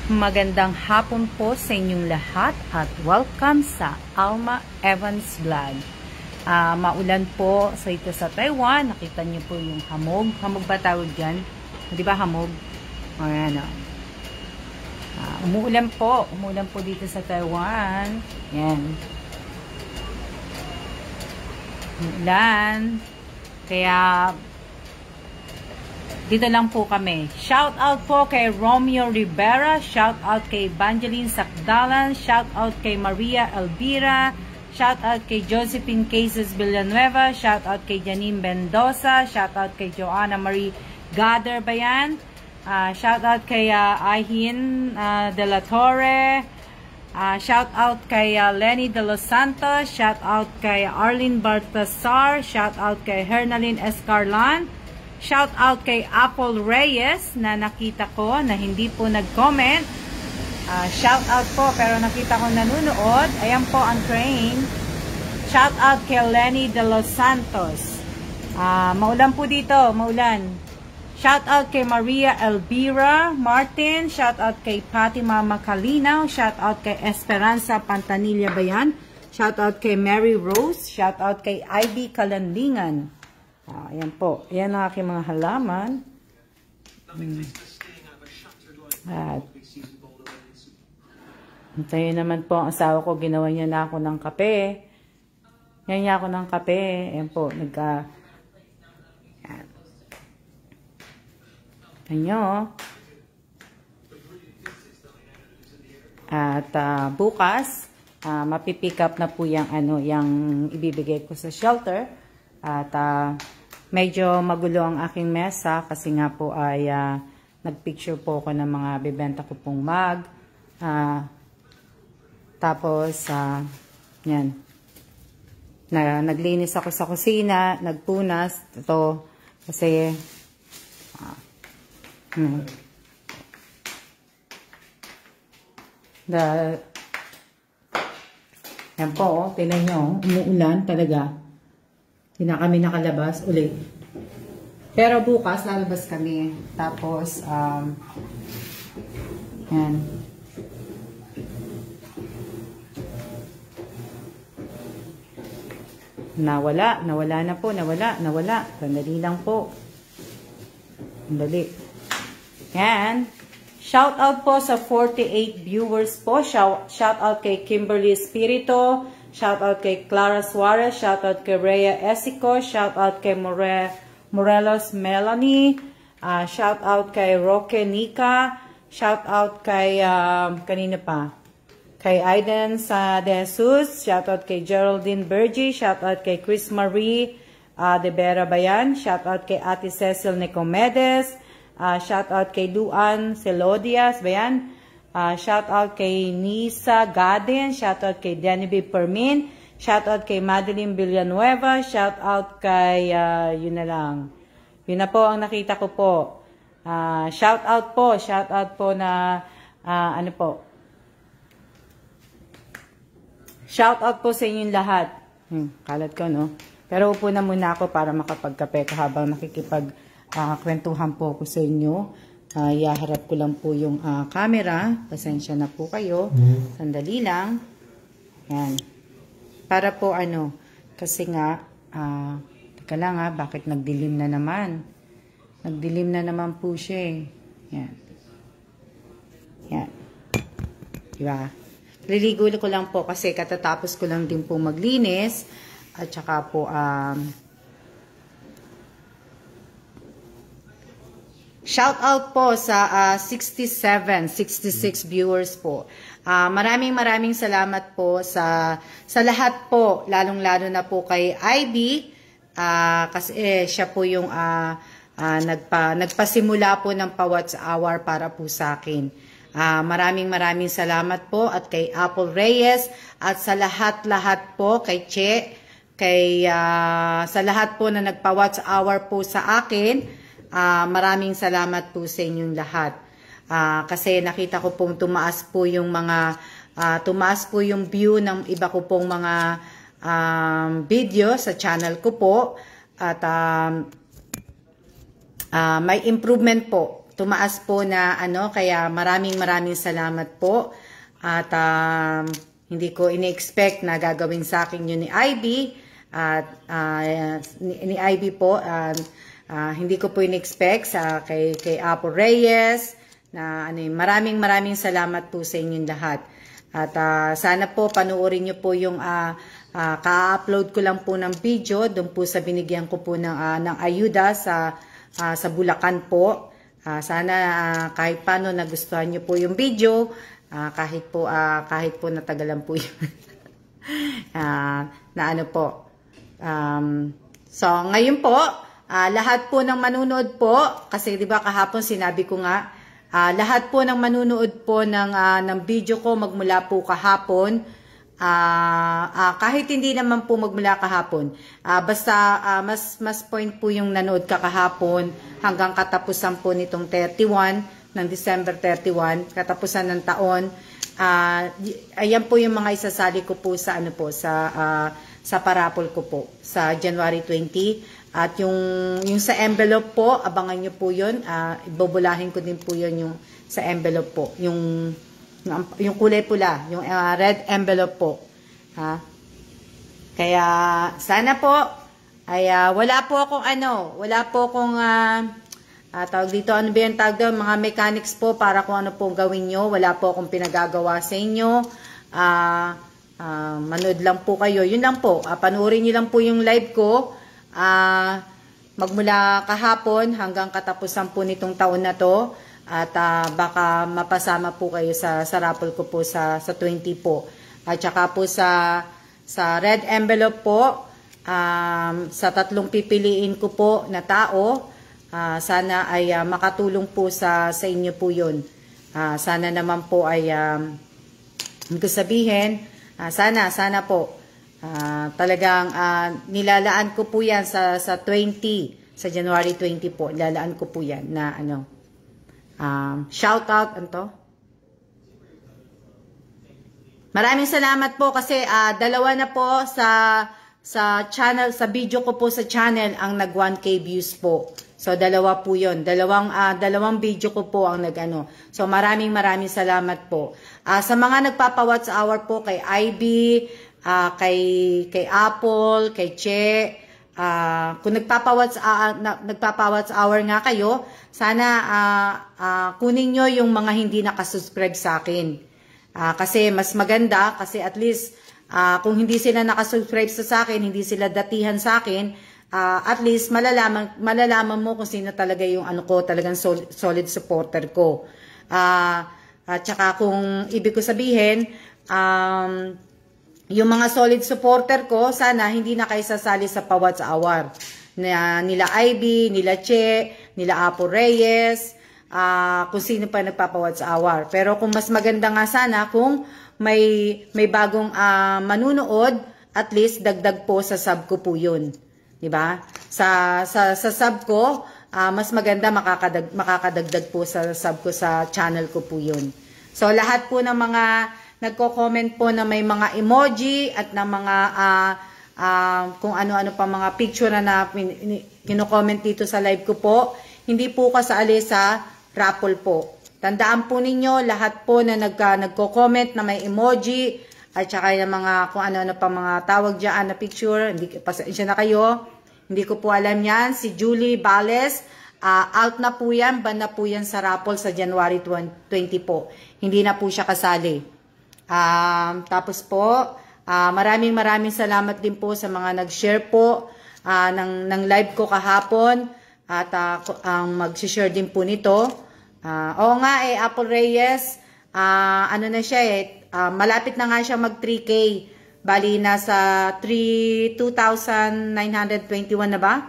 Magandang hapon po sa inyong lahat at welcome sa Alma Evans Vlog. Maulan po ito sa Taiwan. Nakita niyo po yung hamog. Hamog ba tawag dyan? Di ba hamog? Ayan o. Umuulan po. Umuulan po dito sa Taiwan. Yan. Umuulan. Kaya dito lang po kami. Shout out po kay Romeo Rivera, shout out kay Evangeline Sakdalan, shout out kay Maria Elvira, shout out kay Josephine Cases Villanueva, shout out kay Janine Mendoza, shout out kay Joanna Marie Gader Bayan, shout out kay Aihin De La Torre, shout out kay Lenny De Los Santos, shout out kay Arlene Baltasar, shout out kay Hernaline Escarlan, shout out kay Apple Reyes na nakita ko na hindi po nag-comment. Shout out po pero nakita ko nanunood. Ayan po ang train. Shout out kay Lenny De Los Santos. Maulan po dito, maulan. Shout out kay Maria Elvira Martin. Shout out kay Fatima Macalinaw. Shout out kay Esperanza Pantanilla Bayan. Shout out kay Mary Rose. Shout out kay Ivy Kalandingan. Ayan po. Ayan ang aking mga halaman. At hintayin naman po ang asawa ko. Ginawa niya na ako ng kape. Yan niya ako ng kape. Ayan po. Ayan. At bukas, mapipick up na po yung, yung ibibigay ko sa shelter. At medyo magulo ang aking mesa kasi nga po ay nagpicture po ako ng mga bibenta ko pong mug. Tapos, yan. Naglinis ako sa kusina, nagpunas. Ito, kasi, yan po, tinan nyo, umuulan talaga. Hindi na kami nakalabas ulit. Pero bukas, lalabas kami. Tapos, yan. Nawala na po, nawala. Sandali lang po. Sandali. Yan. Shout out po sa 48 viewers po. Shout out kay Kimberly Espirito. Shout out kay Clara Suarez, shout out kay Rhea Esico, shout out kay Morelos Melanie, shout out kay Roque Nika, shout out kay, kanina pa, kay Aiden De Jesus, shout out kay Geraldine Bergie, shout out kay Chris Marie De Vera Bayan, shout out kay Ate Cecil Nicomedes, shout out kay Luan Celodias Bayan, shout out kay Nisa Gaden, shout out kay Denby Permin, shout out kay Madeline Villanueva, shout out kay, yun na lang. Yun na po ang nakita ko po. Shout out po na, ano po. Shout out po sa inyong lahat. Kalat ko, no? Pero upo na muna ako para makapagkape ko habang nakikipag-kwentuhan po ako sa inyo. Iharap ko lang po yung camera. Pasensya na po kayo. Sandali lang. Yan. Para po kasi nga, teka lang bakit nagdilim na naman? Nagdilim na naman po siya. Yan. Yan. Diba? Liligo ko lang po kasi katatapos ko lang din po maglinis. At saka po, shout out po sa 66 viewers po. Maraming salamat po sa lahat po, lalong-lalo na po kay Ivy, kasi siya po yung nagpasimula po ng pa-watch hour para po sa akin. Maraming salamat po at kay Apple Reyes at sa lahat po kay Che, sa lahat po na nagpa-watch hour po sa akin. Maraming salamat po sa inyong lahat. Kasi nakita ko pong tumaas po yung view ng iba ko pong mga video sa channel ko po. At may improvement po. tumaas po na ano, kaya maraming salamat po. At hindi ko ini-expect na gagawin sa akin yun ni Ivy. At ni Ivy po, hindi ko po in-expect sa kay Apo Reyes na ano, maraming salamat po sa inyong lahat. At sana po panoorin niyo po yung ka-upload ko lang po ng video doon po sa binigyan ko po ng ayuda sa Bulacan po. Sana kahit paano nagustuhan niyo po yung video, kahit po natagalan po yun. Na ano po. So ngayon po, lahat po ng manunood po, kasi 'di ba kahapon sinabi ko nga, lahat po ng manunood po ng video ko magmula po kahapon, kahit hindi naman po magmula kahapon, basta mas point po yung nanood ka kahapon hanggang katapusan po nitong 31 ng December 31, katapusan ng taon. Ayan po yung mga isasali ko po sa ano po sa parapol ko po sa January 20. At yung sa envelope po, abangan nyo po yun. Ibubulahin ko din po yun yung sa envelope po. Yung kulay pula, yung red envelope po. Kaya sana po ay wala po akong tawag dito, ano ba yung tawag doon, mga mechanics po para kung ano po gawin nyo. Wala po akong pinagagawa sa inyo. Manood lang po kayo. Yun lang po. Panoorin nyo lang po yung live ko. Magmula kahapon hanggang katapusan po nitong taon na to. At baka mapasama po kayo sa raffle ko po sa 20 po. At saka po sa red envelope po, sa 3 pipiliin ko po na tao, sana ay makatulong po sa inyo po yun. Sana naman po ay ko sabihin, sana po talagang nilalaan ko po yan sa 20, sa January 20 po. Nilalaan ko po yan na ano, shout out anto. Maraming salamat po kasi dalawa na po sa channel, sa video ko po sa channel ang nag 1K views po. So dalawa po 'yon. Dalawang video ko po ang nagano. So maraming salamat po. Sa mga nagpapa-watch hour po kay Ivy, kay Apple, kay Che, kung nagpapa-watch hour nga kayo, sana kunin nyo yung mga hindi nakasubscribe sa akin. Kasi mas maganda, kasi at least kung hindi sila nakasubscribe sa akin, hindi sila datihan sa akin, at least malalaman mo kung sino talaga yung ano ko, talagang solid supporter ko. At saka kung ibig ko sabihin, yung mga solid supporter ko, sana hindi na kayo sasali sa pa-watch hour. Nila Ivy, nila Che, nila Apo Reyes, kung sino pa nagpapa-watch hour. Pero kung mas maganda nga sana kung may bagong manunood, at least dagdag po sa sub ko po yun. Diba? Sa sub ko, mas maganda makakadagdag po sa sub ko sa channel ko po yun. So lahat po ng mga nagko-comment po na may mga emoji at na mga kung ano-ano pa mga picture na kino-comment dito sa live ko po, hindi po kasali sa raffle po. Tandaan po ninyo, lahat po na nagko-comment na may emoji at saka yung mga kung ano-ano pa mga tawag dyan na picture, hindi pasensya na kayo. Hindi ko po alam yan. Si Julie Bales, out na po yan, ban na po yan sa raffle sa January 20 po. Hindi na po siya kasali. Tapos po, maraming salamat din po sa mga nag-share po ng live ko kahapon at mag-share din po nito. Oo nga Apple Reyes, ano na siya malapit na nga siya mag 3K. Bali nasa 2,921 na ba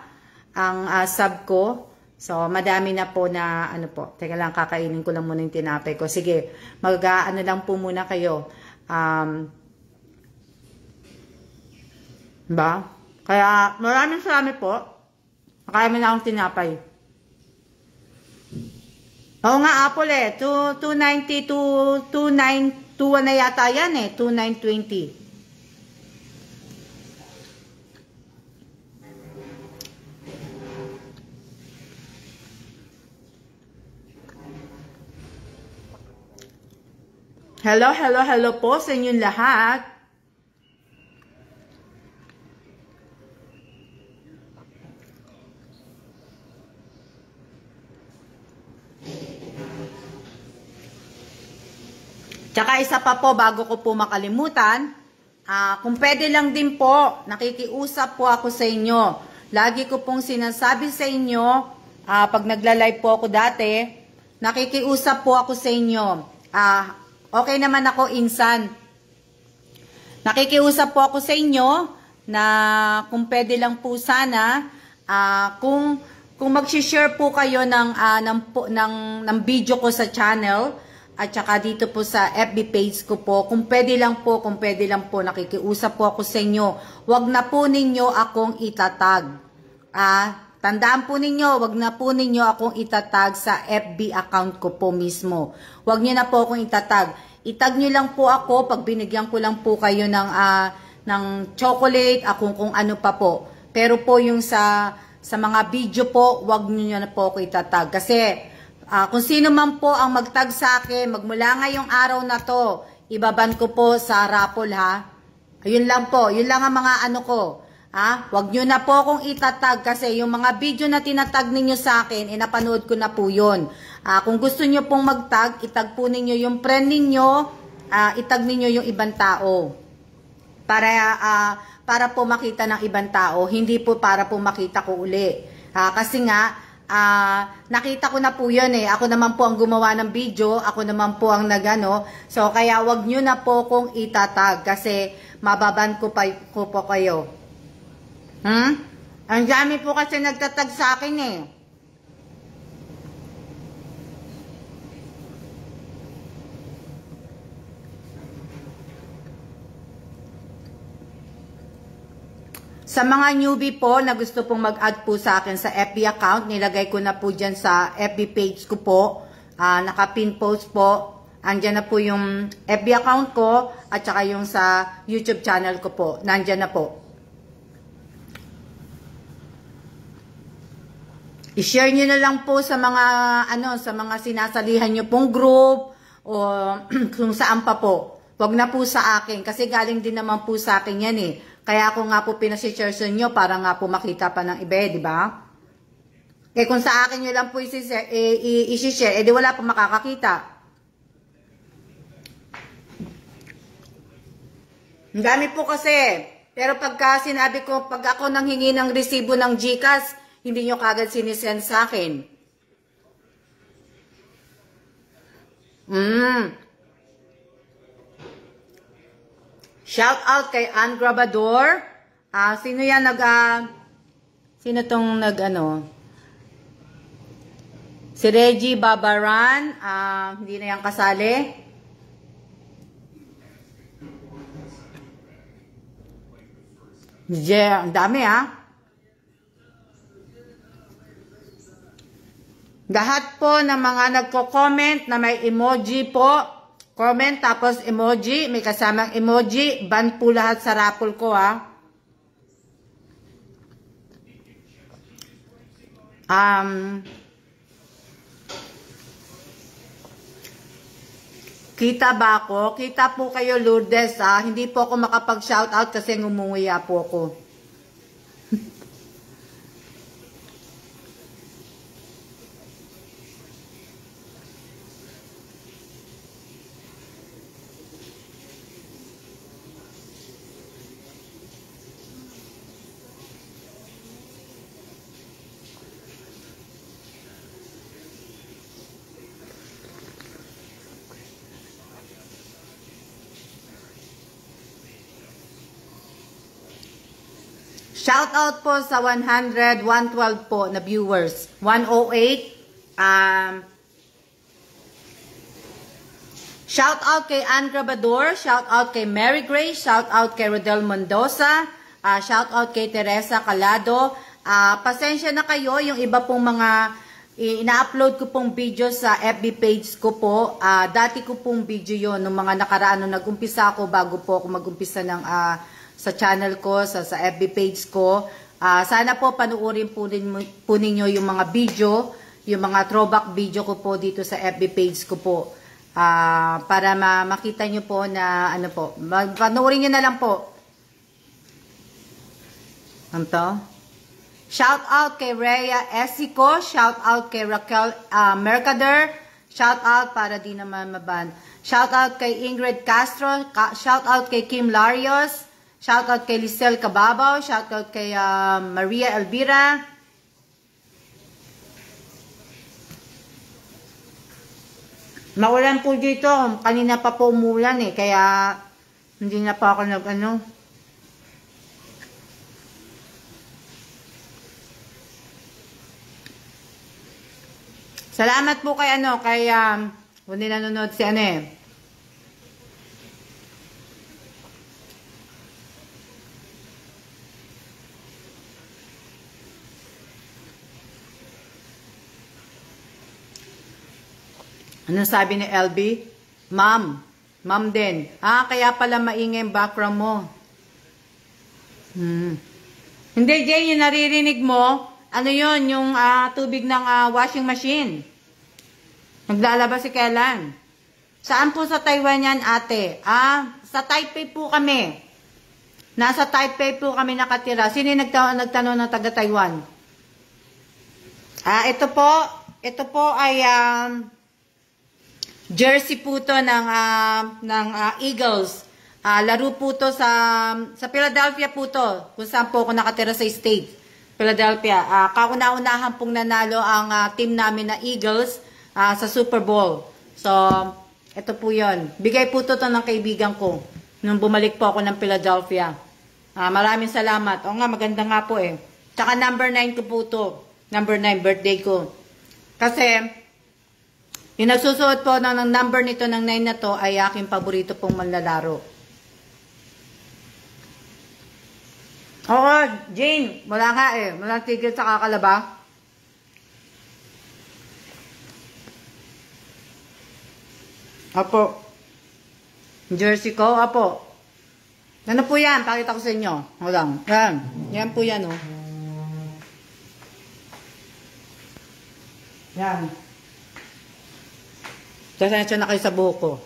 ang sub ko. So madami na po na ano po. Teka lang, kakainin ko lang muna yung tinapay ko. Sige, mag-ano lang po muna kayo. Ba? Kaya maraming salamat po. Nakaya na akong tinapay. Oo nga, Apple 290 to 2921 na yata yan 2920. Hello, hello, hello po sa inyong lahat. Tsaka isa pa po, bago ko po makalimutan, kung pwede lang din po, nakikiusap po ako sa inyo. Lagi ko pong sinasabi sa inyo, pag nagla-live po ako dati, nakikiusap po ako sa inyo. Okay naman ako insan. Nakikiusap po ako sa inyo na kung pwede lang po sana, kung mag-share po kayo ng video ko sa channel, at saka dito po sa FB page ko po, kung pwede lang po, nakikiusap po ako sa inyo. Wag na po ninyo akong itatag. Tandaan po ninyo, wag na po ninyo akong itatag sa FB account ko po mismo. Wag niyo na po akong itatag. Itag niyo lang po ako pag binigyan ko lang po kayo ng chocolate, kung ano pa po. Pero po yung sa mga video po, wag niyo na po ako itatag. Kasi kung sino man po ang magtag sa akin, magmula ngayong araw na to, ibaban ko po sa raffle ha. Ayun lang po, yun lang ang mga ano ko. Wag nyo na po akong itatag kasi yung mga video na tinatag ninyo sa akin, napanood ko na po yun. Kung gusto nyo pong magtag, itag po ninyo yung friend ninyo, itag ninyo yung ibang tao. Para po makita ng ibang tao, hindi po para po makita ko uli. Kasi nga, nakita ko na po yun Ako naman po ang gumawa ng video, ako naman po ang nagano. So kaya wag nyo na po kong itatag kasi mababan ko po kayo. Ang dami po kasi nagtatag sa akin Sa mga newbie po na gusto pong mag-add po sa akin sa FB account, nilagay ko na po dyan sa FB page ko po. Naka-pin post po. Andyan na po yung FB account ko at saka yung sa YouTube channel ko po. Nandyan na po. I-share nyo na lang po sa mga sa mga sinasalihan nyo pong group o kung saan pa po. Wag na po sa akin kasi galing din naman po sa akin yan Kaya ako nga po pinasi-share sa inyo para nga po makita pa ng iba, di ba? Kung sa akin nyo lang po i-share, di wala po makakakita. Ang dami po kasi. Pero pagka sinabi ko, pag ako nang hingi ng resibo ng GCash, hindi nyo kagad sinisend sa akin. Shout out kay Ann Grabador. Sino yan sino tong si Reggie Babaran. Hindi na yan kasali. Ang dami Lahat po ng mga nagko-comment na may emoji po. Comment, tapos emoji, may kasamang emoji, ban po lahat sa raffle ko Kita ba ako? Kita po kayo, Lourdes Hindi po ako makapag-shoutout kasi ngumunguya po ako. Shout out po sa 100, 112 po na viewers. 108. Shout out kay Ann Grabador. Shout out kay Mary Grace. Shout out kay Rodel Mendoza. Shout out kay Teresa Calado. Pasensya na kayo. Yung iba pong mga ina-upload ko pong video sa FB page ko po. Dati ko pong video yon nung mga nakaraan nung nag-umpisa ako bago po ako mag-umpisa ng sa channel ko, sa FB page ko. Sana po panuorin po ninyo yung mga video, yung mga throwback video ko po dito sa FB page ko po. Para makita nyo po na ano po. Panoorin nyo na lang po. Ano to? Shout out kay Rhea Esico. Shout out kay Raquel Mercader. Shout out para di naman maban. Shout out kay Ingrid Castro. Shout out kay Kim Larios. Shout out kay Lisel Cababaw. Shout out kay Maria Elvira. Maulan po dito. Kanina pa po umulan eh. Kaya hindi na pa ako nag-ano. Salamat po kay ano. Kay hindi nanonood si ano eh. Ano sabi ni LB? Ma'am. Ma'am din. Kaya pala maingay yung background mo. Hindi, Jane, yung naririnig mo, ano yun, yung tubig ng washing machine. Naglalaba si Kailan. Saan po sa Taiwan yan, ate? Sa Taipei po kami. Nasa Taipei po kami nakatira. Sino yung nagtanong ng taga-Taiwan? Ito po ay jersey po to ng Eagles. Laro po to sa Philadelphia po to. Kung saan po ako nakatira sa state. Philadelphia. Kauna-unahan pong nanalo ang team namin na Eagles sa Super Bowl. So, ito po yun. Bigay po to ng kaibigan ko nung bumalik po ako ng Philadelphia. Maraming salamat. O nga, maganda nga po eh. Tsaka number 9 ko po to. Number 9, birthday ko. Kasi, yung nagsusuot po ng number nito ng 9 na to ay aking paborito pong manlalaro. Oo, Jane, wala nga eh. Walang tigil sa kakalaba. Apo. Jersey ko, apo. Ano po yan? Pakita ko sa inyo. Walang. Yan. Yan po yan, oh. Yan. Sasensya na kayo sa buhok ko.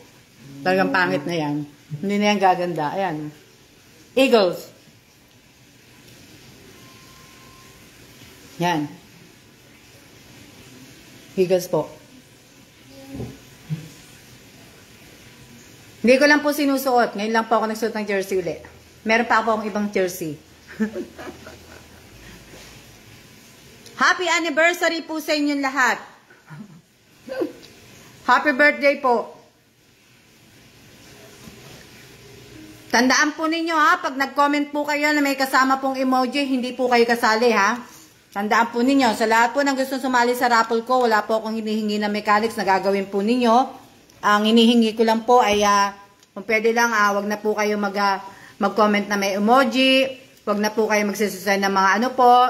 Talagang pangit na yan. Hindi na yan gaganda. Ayan. Eagles. Yan. Eagles po. Hindi ko lang po sinusuot. Ngayon lang po ako nagsuot ng jersey ulit. Meron pa ako akong ibang jersey. Happy anniversary po sa inyong lahat. Happy birthday po. Tandaan po ninyo ha, pag nag-comment po kayo na may kasama pong emoji, hindi po kayo kasali ha. Tandaan po ninyo, sa lahat po ng gusto sumali sa raffle ko, wala po akong hinihingi na mechanics na gagawin po ninyo. Ang hinihingi ko lang po ay, kung pwede lang, wag na po kayo mag-comment na may emoji, wag na po kayo magsisend ng mga ano po,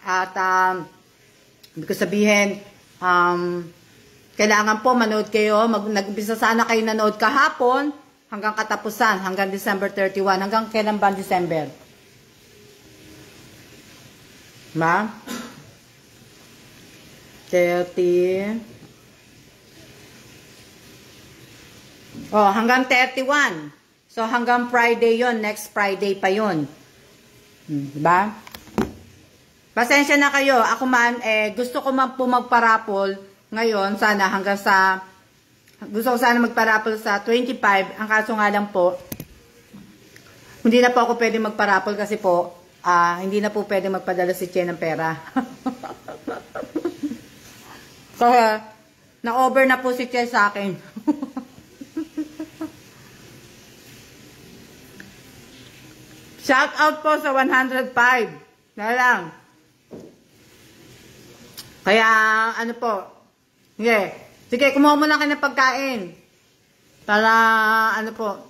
at hindi ko sabihin, kailangan po manood kayo, nag-umpisa sana kayo nanood kahapon hanggang katapusan, hanggang December 31. Hanggang kailan ba December? Ba? 30. Hanggang 31. So, hanggang Friday yon, next Friday pa yon. Diba? Pasensya na kayo. Ako man, gusto ko man po magparapol ngayon, sana hanggang sa, gusto ko sana magparapol sa 25, ang kaso nga lang po, hindi na po ako pwede magparapol kasi po, hindi na po pwede magpadala si Che ng pera. Kaya, na-over na po si Che sa akin. Shout out po sa 105. Na lang. Kaya, ano po, sige, kumuha mo lang kayo ng pagkain. Para, ano po.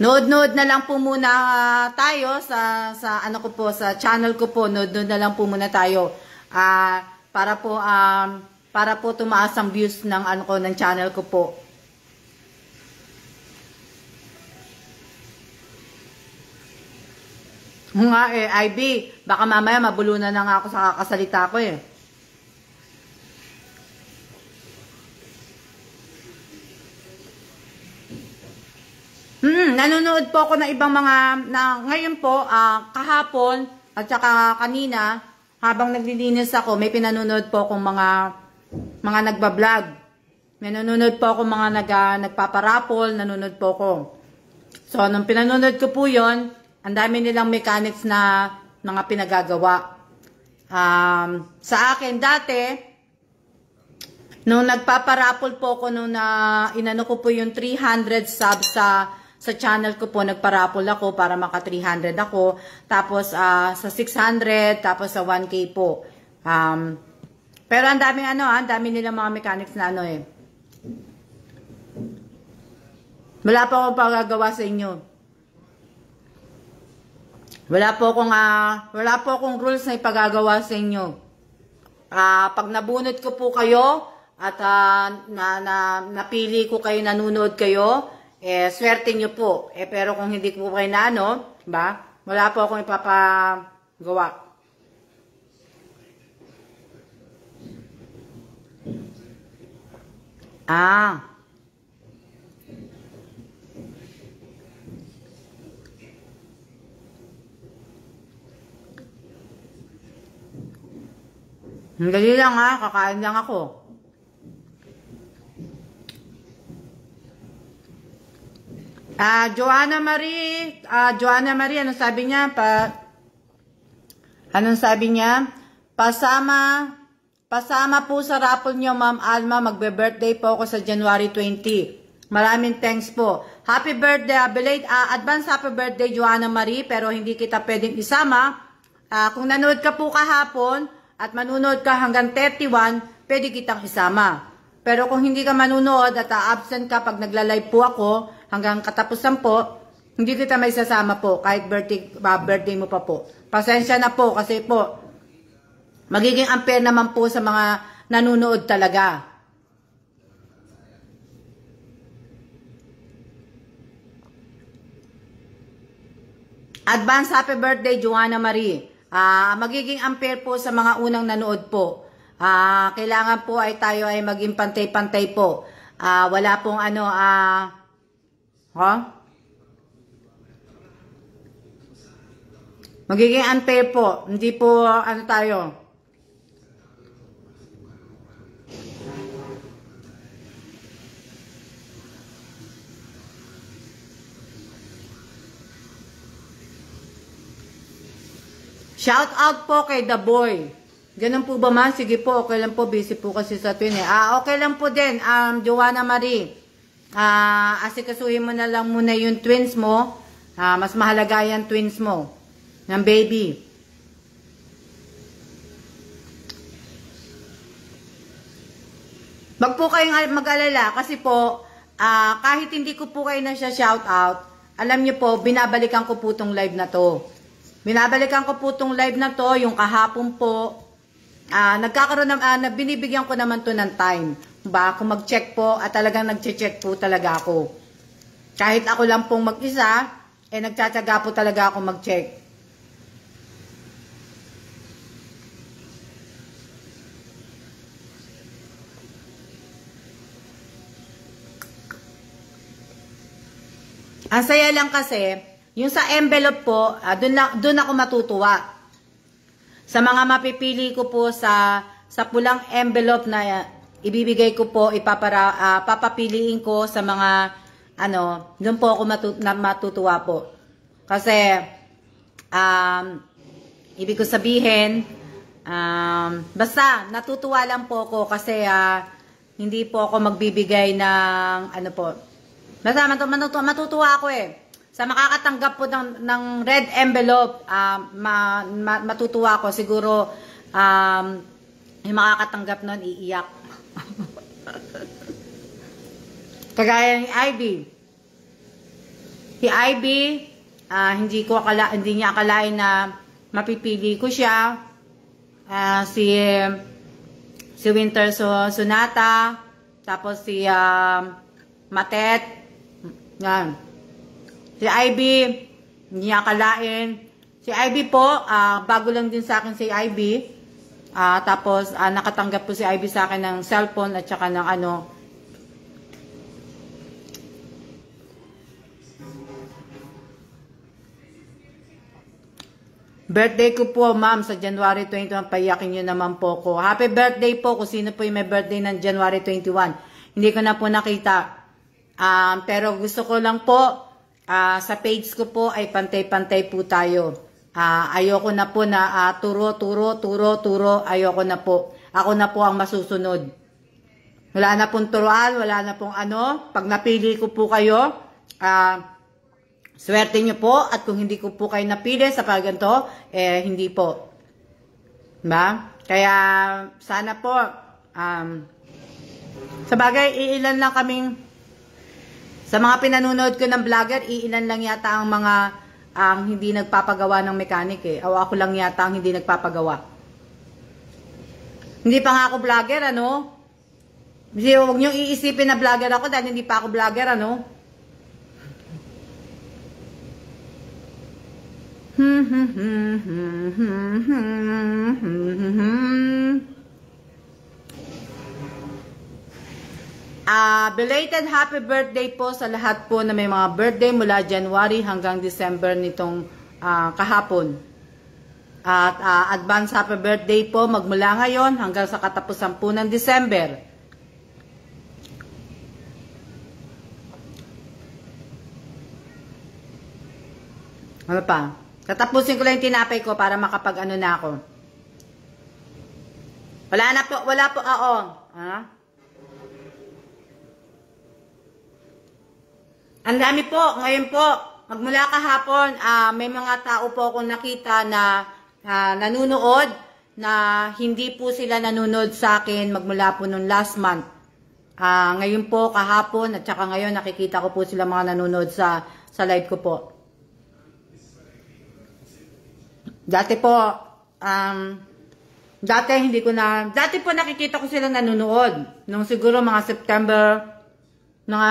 Nood-nood na lang po muna tayo sa ano ko po, sa channel ko po. Nood-nood na lang po muna tayo. Para po tumaas ang views ng ano ko, ng channel ko po. Nga IB, baka mamaya mabulunan na nga ako sa kakasalita ko nanonood po ako ng ibang mga, ngayon po, kahapon, at saka kanina, habang naglilinis ako, may pinanonood po akong mga nagbablog. May nanonood po ako mga nagpaparapol, nanonood po ako. So, nung pinanonood ko po yun, ang dami nilang mechanics na mga pinagagawa. Sa akin dati, nung nagpaparapol po ako, nung inano ko po yung 300 subs sa channel ko po, nagparapol ako para maka 300 ako. Tapos sa 600, tapos sa 1K po. Pero ang dami nilang mga mechanics na Wala po akong pagagawa sa inyo. Wala po akong rules na ipagagawa sa inyo. Pag nabunot ko po kayo, at napili ko kayo, nanonood kayo, swerte nyo po. Pero kung hindi ko kayo ba? Wala po akong ipapagawa. Dali lang kakain lang ako. Joanna Marie, anong sabi niya? Anong sabi niya? Pasama po sa raffle niyo, Ma'am Alma. Magbe-birthday po ako sa January 20. Maraming thanks po. Happy birthday, advance happy birthday, Joanna Marie. Pero hindi kita pwedeng isama. Kung nanood ka po kahapon at manunood ka hanggang 31, pwede kitang isama. Pero kung hindi ka manunood at absent ka pag nagla-live po ako, hanggang katapusan po, hindi kita may sasama po, kahit birthday mo pa po. Pasensya na po, kasi po, magiging unfair naman po sa mga nanonood talaga. Advance happy birthday, Joanna Marie. Magiging unfair po sa mga unang nanood po. Kailangan po ay tayo ay maging pantay-pantay po. Wala pong magiging unfair po. Hindi po tayo. Shout out po kay The Boy. Ganun po ba, man? Sige po, okay lang po. Busy po kasi sa twin okay lang po din, Joanna Marie. Asikasuhin mo na lang muna yung twins mo. Mas mahalaga yan twins mo. Ng baby. Wag po kayong mag-alala kasi po, kahit hindi ko po kayo na siya shout out, alam niyo po, binabalikan ko po tong live na to. Binabalikan ko po tong live na to, yung kahapon po. Nagkakaroon ng, binibigyan ko naman to ng time. Kung mag-check po, at talagang nag-check po talaga ako. Kahit ako lang pong mag-isa, nagtsatsaga po talaga ako mag-check. Ang saya lang kasi, yung sa envelope po, dun ako matutuwa. Sa mga mapipili ko po sa pulang envelope na ibibigay ko po, papapiliin ko sa mga, dun po ako matutuwa po. Kasi, ibig ko sabihin, basta natutuwa lang po ako kasi hindi po ako magbibigay ng, basta matutuwa ako Sa makakatanggap po ng red envelope, matutuwa ako. Siguro, yung makakatanggap nun, iiyak. Kagaya ni Ivy. Si Ivy, hindi niya akalain na mapipili ko siya. Si Winter Sonata, tapos si Matet. Yan. Si Ivy, hindi niya akalain. Si Ivy po, bago lang din sa akin si Ivy. Tapos, nakatanggap po si Ivy sa akin ng cellphone at saka ng Birthday ko po, ma'am, sa January 21. Payakin nyo naman po ko. Happy birthday po kung sino po yung may birthday ng January 21. Hindi ko na po nakita. Pero gusto ko lang po, sa page ko po ay pantay-pantay po tayo. Ayoko na po na turo. Ayoko na po. Ako na po ang masusunod. Wala na pong turuan, wala na pong ano. Pag napili ko po kayo, swerte nyo po, at kung hindi ko po kayo napili sa pagganto, hindi po. Diba? Kaya, sana po, sa bagay, iilan lang kaming, sa mga pinanonood ko ng vlogger, iilan lang yata ang mga, ang hindi nagpapagawa ng mechanic O ako lang yata ang hindi nagpapagawa. Hindi pa nga ako vlogger, ano? Huwag nyo iisipin na vlogger ako dahil hindi pa ako vlogger, ano? Belated happy birthday po sa lahat po na may mga birthday mula January hanggang December nitong kahapon. At advance happy birthday po magmula ngayon hanggang sa katapusan po ng December. Ano pa? Tatapusin ko lang yung tinapay ko para makapag-ano na ako. Wala po, Ang dami po, ngayon po, magmula kahapon, may mga tao po akong nakita na nanunood, na hindi po sila nanunood sa akin magmula po nung last month. Ngayon po, kahapon, at saka ngayon, nakikita ko po sila mga nanunood sa live ko po. Dati po, dati po nakikita ko sila nanonood. Nung siguro mga September, mga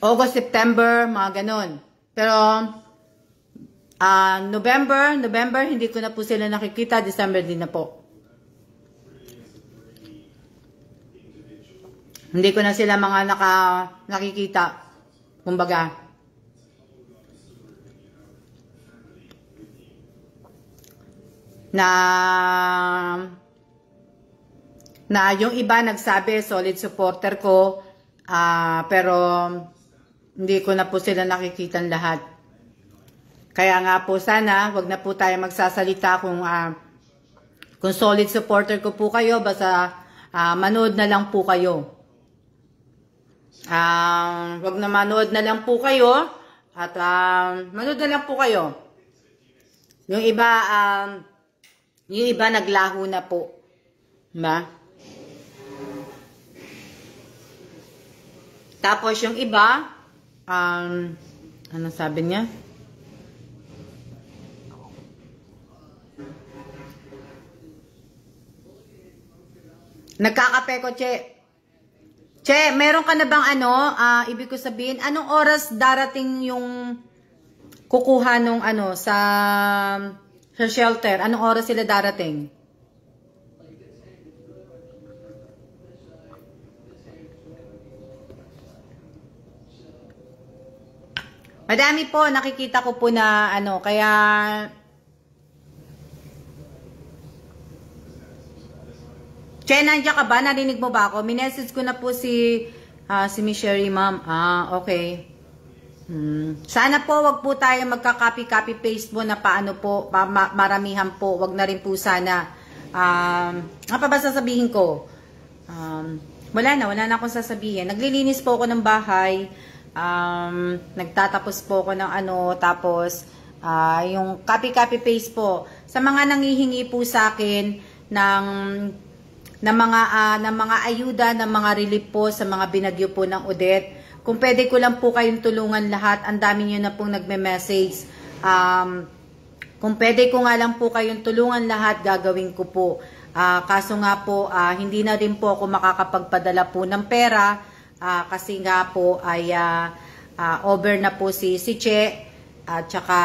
August, September, mga ganon. Pero, November, hindi ko na po sila nakikita. December din na po. Hindi ko na sila mga nakikita. Kumbaga, na yung iba nagsabi solid supporter ko, pero hindi ko na po sila nakikitan lahat. Kaya nga po sana wag na po tayo magsasalita kung solid supporter ko po kayo, basta manood na lang po kayo. Wag na manood na lang po kayo, at manood na lang po kayo. Yung iba naglaho na po. Diba? Tapos yung iba, ano sabi niya? Nagkakape ko, Che. Che, meron ka na bang ibig ko sabihin, anong oras darating yung kukuha nung sa shelter? Anong oras sila darating? Madami po, nakikita ko po na kaya Che, nandiyan ka ba? Narinig mo ba ako? Minessage ko na po si Miss Sherry, ma'am. Okay. Sana po wag po tayo magka-copy paste po na paano po, maramihan po. Wag na rin po sana. Ano pa ba sasabihin ko? Wala na akong sasabihin. Naglilinis po ako ng bahay. Nagtatapos po ako ng tapos yung copy paste po. Sa mga nangihingi po sa akin ng mga ayuda, ng mga relief po sa mga binagyo po ng Odette. Kung pwede ko lang po kayong tulungan lahat, ang dami nyo na pong nagme-message. Kung pwede ko nga lang po kayong tulungan lahat, gagawin ko po. Kaso nga po, hindi na rin po ako makakapagpadala po ng pera, kasi nga po ay over na po si Che, at saka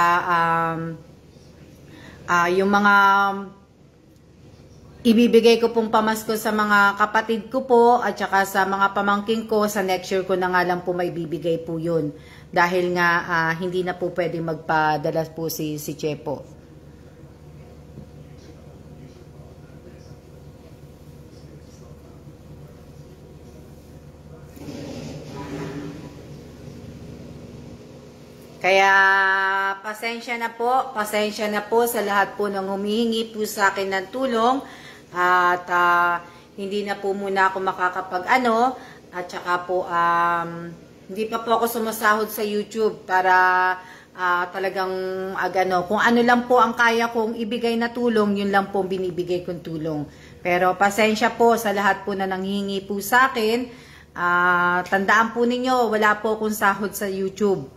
yung ibibigay ko pong pamasko sa mga kapatid ko po at saka sa mga pamangking ko. Sa next year ko na nga lang po may bibigay po yun. Dahil nga hindi na po pwede magpadala po si Chepo. Kaya pasensya na po sa lahat po ng humihingi po sa akin ng tulong. At hindi na po muna ako makakapag-ano. At saka po, hindi pa po ako sumasahod sa YouTube para talagang kung ano lang po ang kaya kong ibigay na tulong, yun lang po binibigay kong tulong. Pero pasensya po sa lahat po na nanghihingi po sa akin. Tandaan po ninyo, wala po akong sahod sa YouTube.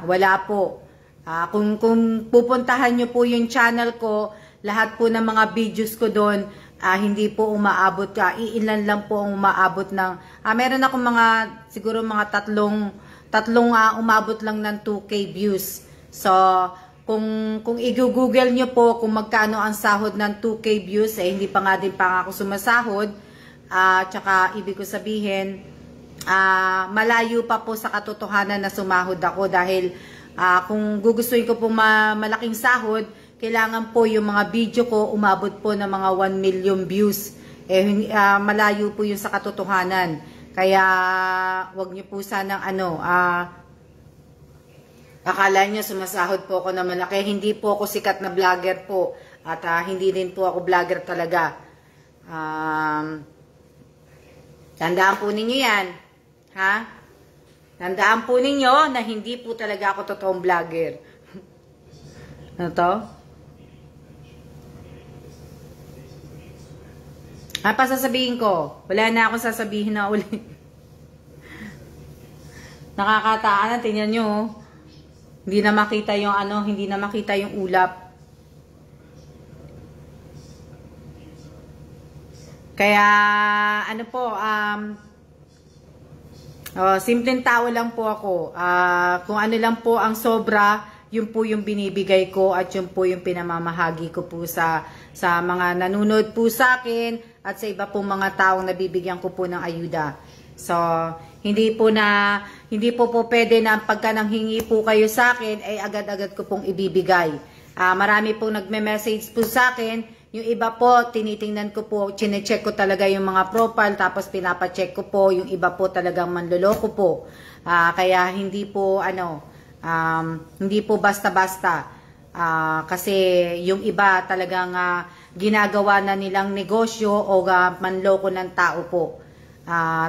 Wala po. Kung pupuntahan nyo po yung channel ko, lahat po ng mga videos ko doon, hindi po umaabot iilan lang po ang umaabot ng, meron akong siguro mga tatlong umabot lang ng 2K views. So, kung i-google nyo po kung magkano ang sahod ng 2K views, hindi pa nga din pa ako sumasahod. Tsaka, ibig ko sabihin, malayo pa po sa katotohanan na sumahod ako dahil kung gugustuhin ko po malaking sahod, kailangan po yung mga video ko umabot po ng mga 1 million views. Malayo po yun sa katotohanan. Kaya wag niyo po sanang akala niyo sumasahod po ako na malaki. Hindi po ako sikat na vlogger po. At hindi din po ako vlogger talaga. Tandaan po ninyo yan. Tandaan po ninyo na hindi po talaga ako totoong vlogger. Ano to? Pa sasabihin ko? Wala na akong sasabihin na ulit. Nakakataan na, tingnan nyo. Hindi na makita yung hindi na makita yung ulap. Kaya, simpleng tao lang po ako. Kung ano lang po ang sobra, yun po yung binibigay ko at yun po yung pinamamahagi ko po sa mga nanonood po sa akin at sa iba pong mga taong nabibigyan ko po ng ayuda. So, hindi po pwede na pagka nanghingi po kayo sa akin, ay agad-agad ko pong ibibigay. Marami pong nagme-message po sa akin. Yung iba po, tinitingnan ko po, chinecheck ko talaga yung mga profile, tapos pinapacheck ko po. Yung iba po talagang manloloko po. Kaya hindi po, hindi po basta-basta. Kasi yung iba talagang ginagawa na nilang negosyo o manloko ng tao po.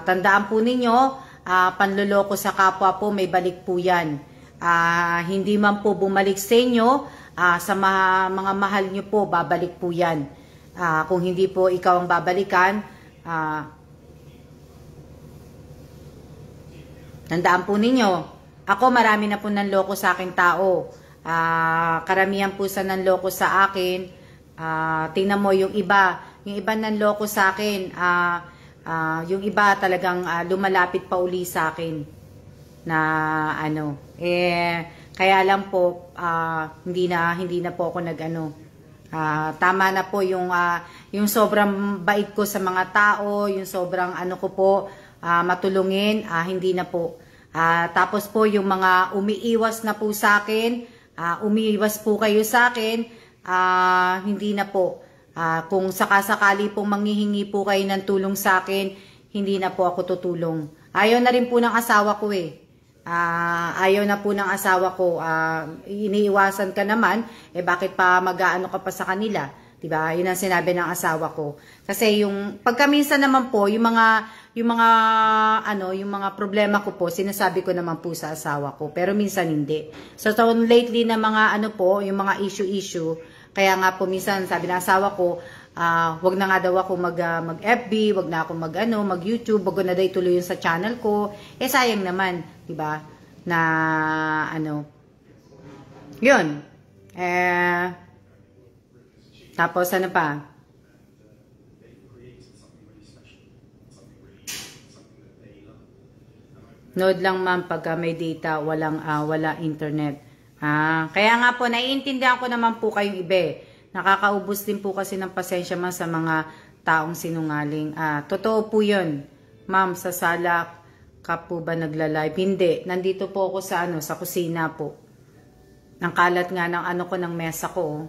Tandaan po ninyo, panloloko sa kapwa po, may balik po yan. Hindi man po bumalik sa inyo, sa mga mahal nyo po, babalik po yan. Kung hindi po ikaw ang babalikan, tandaan po ninyo, ako marami na po nanloko sa akin tao. Karamihan po sa nanloko sa akin, tingnan mo yung iba nanloko sa akin, yung iba talagang lumalapit pa uli sa akin na kaya lang po hindi na po ako tama na po yung sobrang bait ko sa mga tao, yung sobrang ko po matulungin, hindi na po. Tapos po yung mga umiiwas na po sa akin, umiiwas po kayo sa akin, hindi na po. Kung sakasakali pong manghihingi po kayo ng tulong sa akin, hindi na po ako tutulong. Ayaw na rin po ng asawa ko ayaw na po ng asawa ko. Iniiwasan ka naman, bakit pa mag-aano ka pa sa kanila? Diba? Yun ang sinabi ng asawa ko. Kasi yung pagkaminsan naman po, yung mga problema ko po, sinasabi ko naman po sa asawa ko. Pero minsan hindi. So lately na mga yung mga issue, kaya nga po minsan sabi ng asawa ko, wag na nga daw ako mag-FB, wag na ako mag-YouTube, wag na daw ituloy yun sa channel ko. Sayang naman, 'di ba? Na yun. Tapos ano pa? Nood lang ma'am pagka may data, wala internet. Kaya nga po, naiintindihan ko naman po kayong iba. Nakakaubos din po kasi ng pasensya ma'am sa mga taong sinungaling. Totoo po yun. Ma'am, sa sala ka po ba nagla-live? Hindi. Nandito po ako sa sa kusina po. Ang kalat nga ng ko ng mesa ko.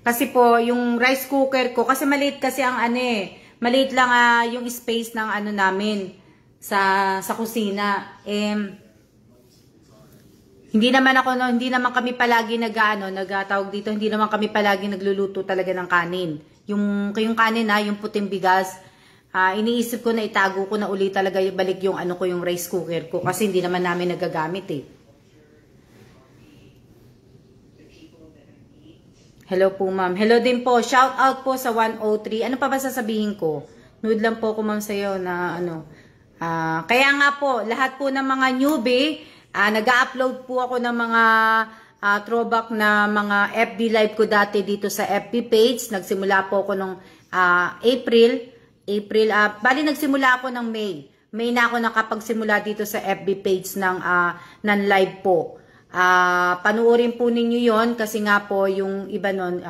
Kasi po, yung rice cooker ko, kasi maliit kasi ang maliit lang yung space ng namin sa kusina. Hindi naman kami palagi nagtawag dito, hindi naman kami palagi nagluluto talaga ng kanin. Yung kanin yung puting bigas, iniisip ko na itago ko na uli talaga balik yung yung rice cooker ko kasi hindi naman namin nagagamit eh. Hello po ma'am. Hello din po. Shout out po sa 103. Ano pa ba sasabihin ko? Nude lang po ko ma'am sa iyo na kaya nga po, lahat po ng mga newbie, nag-upload po ako ng mga throwback na mga FB live ko dati dito sa FB page. Nagsimula po ako nung April. Bali nagsimula ako ng May. May na ako nakapagsimula dito sa FB page ng live po. Panuorin po ninyo yon kasi nga po yung iba nun,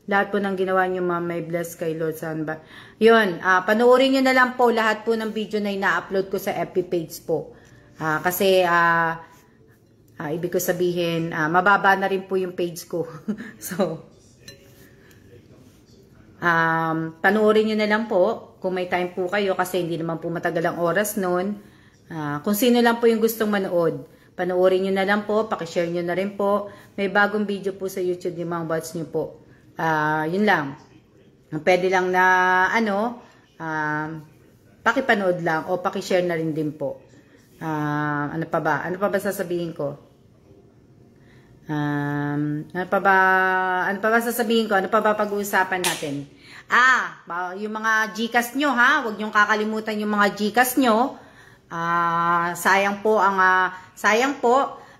lahat po ng ginawa nyo ma'am, may bless kay Lord saan ba? Yun, panuorin nyo na lang po lahat po ng video na ina-upload ko sa FB page po. Kasi, ibig ko sabihin, mababa na rin po yung page ko. So, panuorin nyo na lang po kung may time po kayo kasi hindi naman po matagal ang oras nun. Kung sino lang po yung gustong manood, panoorin nyo na lang po, pakishare nyo na rin po. May bagong video po sa YouTube yung mga bots nyo po. Yun lang. Pwede lang na pakipanood lang o pakishare na rin din po. Ano pa ba? Ano pa ba sasabihin ko? Ano pa ba sasabihin ko? Ano pa ba pag-uusapan natin? Yung mga Gcash nyo ha, huwag nyong kakalimutan yung mga Gcash nyo. Sayang po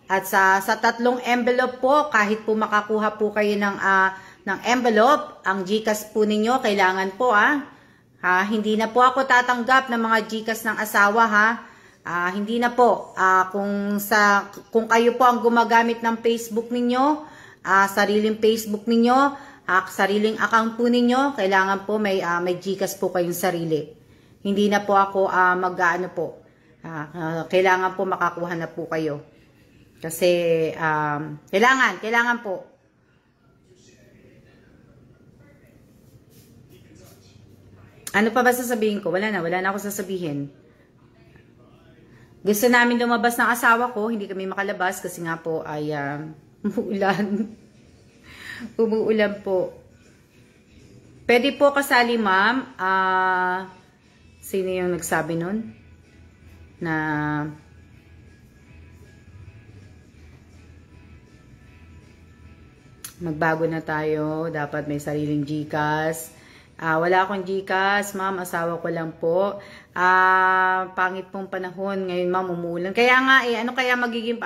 at sa 3 envelope po, kahit po makakuha po kayo ng envelope, ang Gcash po ninyo kailangan po hindi na po ako tatanggap ng mga Gcash ng asawa hindi na po. Kung kayo po ang gumagamit ng Facebook ninyo, sariling Facebook ninyo, sariling account po ninyo, kailangan po may Gcash po kayong sarili. Hindi na po ako kailangan po makakuha na po kayo. Kasi kailangan po. Ano pa ba sasabihin ko? Wala na ako sasabihin. Gusto namin lumabas ng asawa ko, hindi kami makalabas kasi nga po ay umuulan. Umuulan po. Pwede po kasali ma'am. Sino yung nagsabi nun? Na magbago na tayo, dapat may sariling Gcash. Wala akong Gcash, ma'am, asawa ko lang po. Pangit pong panahon ngayon, ma'am, umuulan. Kaya nga ano kaya magiging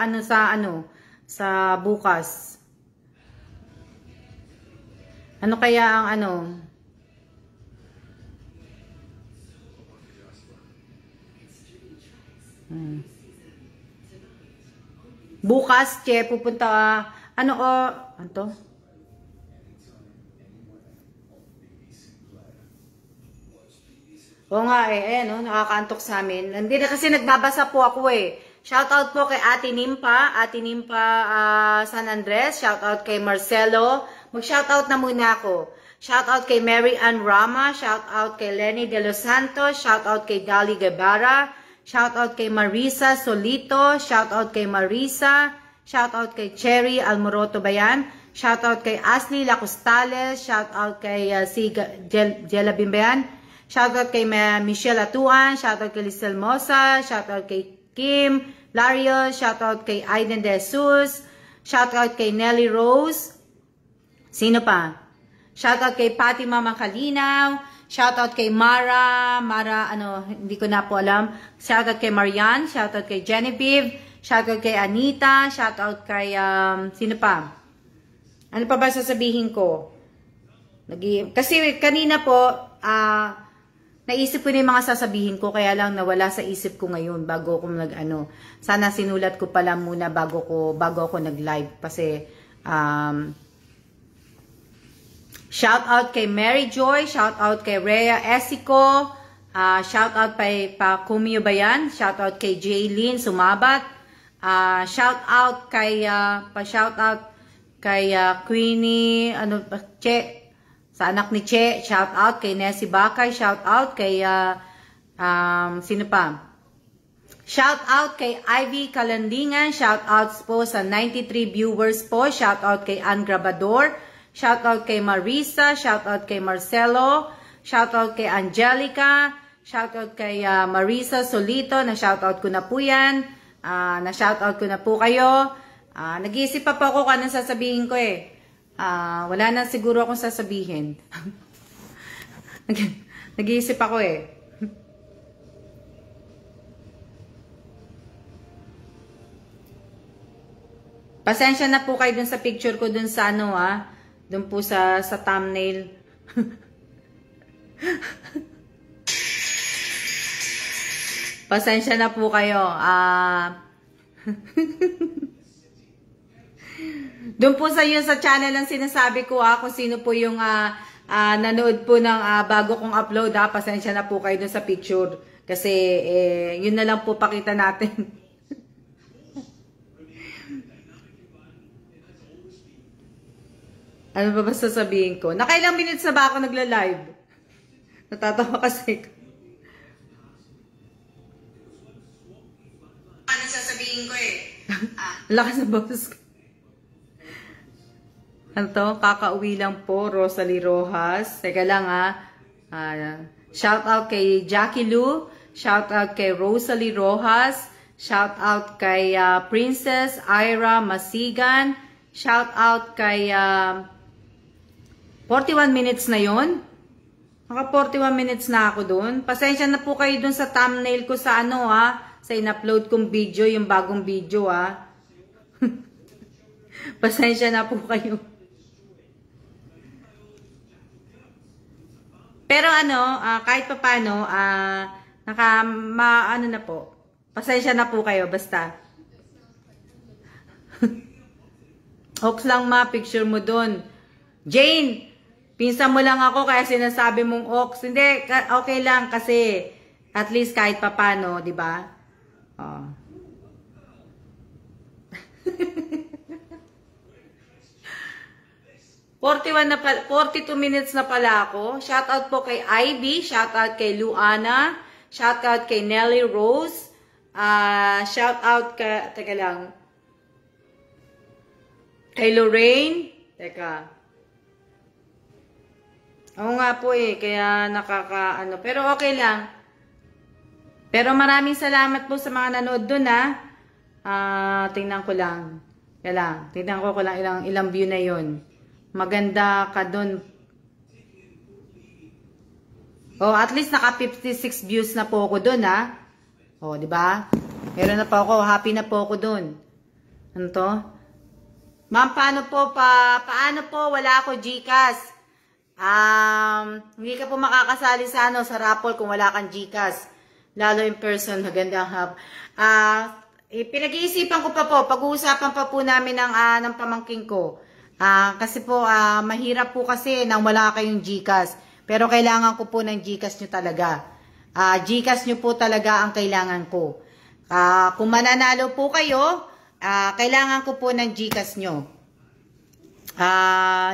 sa bukas? Ano kaya ang bukas, pupunta ano to? Oo nga nakakaantok sa amin. Hindi na kasi nagbabasa po ako Shoutout po kay Ate Nimpa San Andres. Shoutout kay Marcelo. Mag-shoutout na muna ako. Shoutout kay Mary Ann Rama. Shoutout kay Lenny De Los Santos. Shoutout kay Dali Guevara. Shoutout kay Marisa Solito. Shoutout kay Marisa. Shoutout kay Cherry Almoroto Bayan. Shoutout kay Ashley Lacostales. Shoutout kay Jella Bimbayan. Shoutout kay Michelle Atuan. Shoutout kay Lisel Mosa. Shoutout kay Kim Lario. Shoutout kay Aiden De Jesus. Shoutout kay Nelly Rose. Sino pa? Shoutout kay Patty Mama Kalinaw. Shoutout kay Mara, hindi ko na po alam. Shoutout kay Marian, shoutout kay Genevieve, shoutout kay Anita, shoutout kay, sino pa? Ano pa ba sasabihin ko? Kasi kanina po, naisip ko na yung mga sasabihin ko, kaya lang nawala sa isip ko ngayon bago ako sana sinulat ko pala muna bago ako nag-live. Kasi, Shout out kay Mary Joy, shout out kay Rhea Esico, shout out pa Kumyo ba yan? Shout out kay Jaylene Sumabat, shout out kay Queenie, Che, sa anak ni Che, shout out kay Nessie Bakay, shout out kay, sino pa? Shout out kay Ivy Kalandingan, shout out po sa 93 viewers po, shout out kay Ann Grabador, shout out kay Marisa, shout out kay Marcelo, shout out kay Angelica, shout out kay Marisa Solito, na shout out ko na po yan, na shout out ko na po kayo. Nag-iisip pa po ako kung anong sasabihin ko eh. Wala na siguro akong sasabihin. Nag-iisip ako eh. Pasensya na po kayo dun sa picture ko dun sa dun po sa thumbnail. Pasensya na po kayo. Doon po sa yun sa channel ang sinasabi ko kung sino po yung nanood po ng bago kong upload pasensya na po kayo dun sa picture. Kasi yun na lang po pakita natin. Ano ba sasabihin ko? Nakailang minutes na ba ako nagla-live? Natatawa kasi. Ano sasabihin ko eh? Lakas na boses ko. Ano to? Kakauwi lang po, Rosalie Rojas. Teka lang shout out kay Jackie Lou. Shout out kay Rosalie Rojas. Shout out kay Princess Ira Masigan. Shout out kay 41 minutes na yon. Naka 41 minutes na ako dun. Pasensya na po kayo dun sa thumbnail ko sa sa in-upload kong video, yung bagong video Pasensya na po kayo. Pero kahit pa paano, na po. Pasensya na po kayo, basta. Ox lang picture mo dun. Jane, pinsan mo lang ako kaya sinasabi mong Ox. Hindi, okay lang kasi at least kahit pa paano, di ba? 42 minutes na pala ako. Shout out po kay Ivy, shout out kay Luana, shout out kay Nelly Rose, shout out teka lang, kay Lorraine, oo nga po kaya pero okay lang. Pero maraming salamat po sa mga nanood dun tingnan ko lang. Tingnan ko lang ilang view na yon. Maganda ka dun. At least naka 56 views na po ako dun di ba? Meron na po ako, happy na po ako dun. Ano to? Ma'am, paano po wala ako GCash? Hindi ka po makakasali sa sa raffle kung wala kang GCash. Lalo in person, magandang hub. Pinag-iisipan ko pa po, pag-uusapan pa po namin ng pamangking ko. Kasi po, mahirap po kasi nang wala kayong GCash. Pero kailangan ko po ng GCash nyo talaga. GCash nyo po talaga ang kailangan ko. Kung mananalo po kayo, kailangan ko po ng GCash nyo.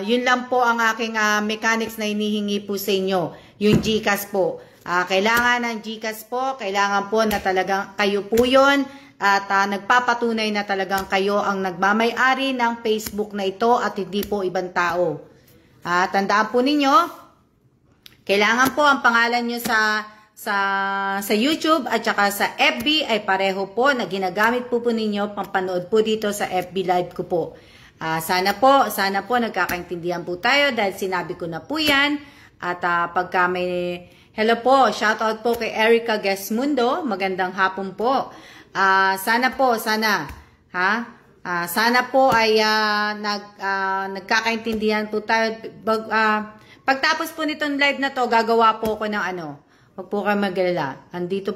Yun lang po ang aking mechanics na hinihingi po sa inyo. Yung GCash po. Kailangan ng GCash po. Kailangan po na talagang kayo po yun. At nagpapatunay na talagang kayo ang nagmamay-ari ng Facebook na ito at hindi po ibang tao. Tandaan po ninyo, kailangan po ang pangalan nyo sa YouTube at saka sa FB ay pareho po na ginagamit po ninyo pampanood po dito sa FB Live ko po. Sana po nagkakaintindihan po tayo dahil sinabi ko na po yan. At pagka may hello po, shoutout po kay Erica Gesmundo, magandang hapon po. Sana po ay nagkakaintindihan po tayo. Pagtapos po nitong live na to, gagawa po ako ng Huwag po kayo mag-alala. Andito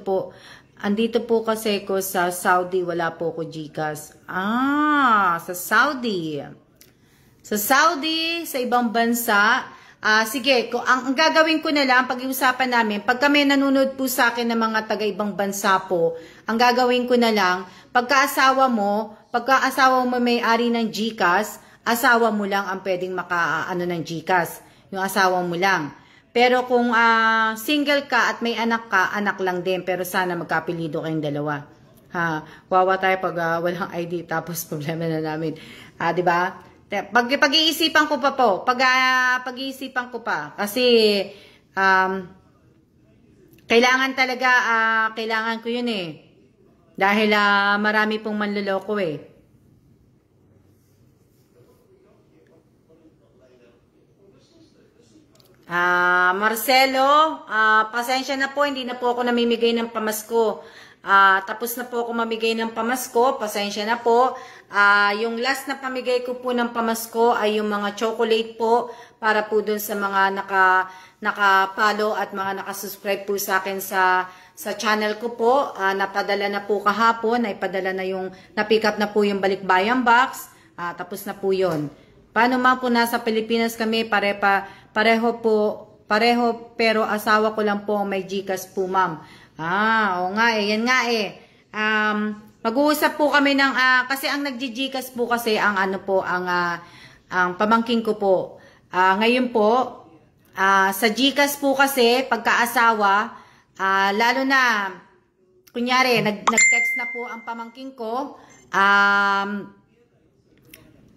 po kasi ko sa Saudi, wala po ko GCash. Sa Saudi. Sa Saudi, sa ibang bansa, sige, ang gagawin ko na lang, pag-iusapan namin, pag kami nanonood po sa akin ng mga taga-ibang bansa po, ang gagawin ko na lang, pagka-asawa mo may-ari ng GCash, asawa mo lang ang pwedeng maka-ano ng GCash, yung asawa mo lang. Pero kung single ka at may anak ka, anak lang din, pero sana magkapilido kayong dalawa. Wawa tayo pag walang ID, tapos problema na namin. 'Di ba? Pag-iisipan ko pa po, pag-iisipan ko pa kasi kailangan talaga kailangan ko 'yun eh. Dahil marami pong manloloko eh. Marcelo, pasensya na po, hindi na po ako namimigay ng pamasko. Tapos na po ako mamigay ng pamasko, pasensya na po. Yung last na pamigay ko po ng pamasko ay yung mga chocolate po para po dun sa mga naka-follow at mga nakasubscribe po sa akin sa channel ko po. Napadala na po kahapon, na-pick up na po yung balikbayan box. Tapos na po yun. Paano man po nasa Pilipinas kami, pareho pero asawa ko lang po may GCash po, ma'am. Oo nga eh, yan nga eh. Mag-uusap po kami ng, kasi ang nag-GCash po kasi ang ang pamangking ko po. Ngayon po, sa GCash po kasi, pagkaasawa, lalo na, kunyari, nag-text na po ang pamangking ko,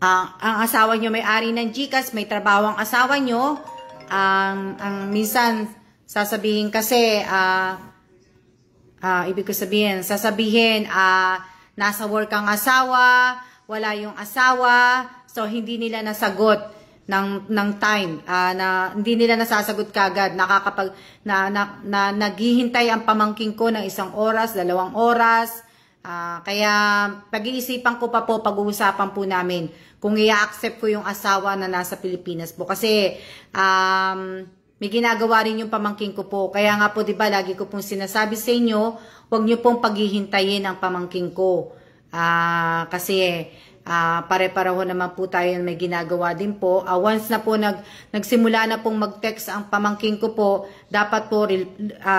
ang asawa nyo may-ari ng GCash, may trabaho ang asawa nyo, ang minsan sasabihin kasi, ibig ko sasabihin, nasa work ang asawa, wala yung asawa, so hindi nila nasagot ng time, hindi nila nasasagot kagad, naghihintay ang pamangking ko ng 1 oras, 2 oras, kaya pag-iisipan ko pa po, pag-uusapan po namin kung i-accept ko yung asawa na nasa Pilipinas po. Kasi may ginagawa rin yung pamangking ko po. Kaya nga po, diba, lagi ko pong sinasabi sa inyo, huwag nyo pong paghihintayin ang pamangking ko. Kasi pare-pareho naman po tayo may ginagawa din po. Once na po nagsimula na pong mag-text ang pamangking ko po, dapat po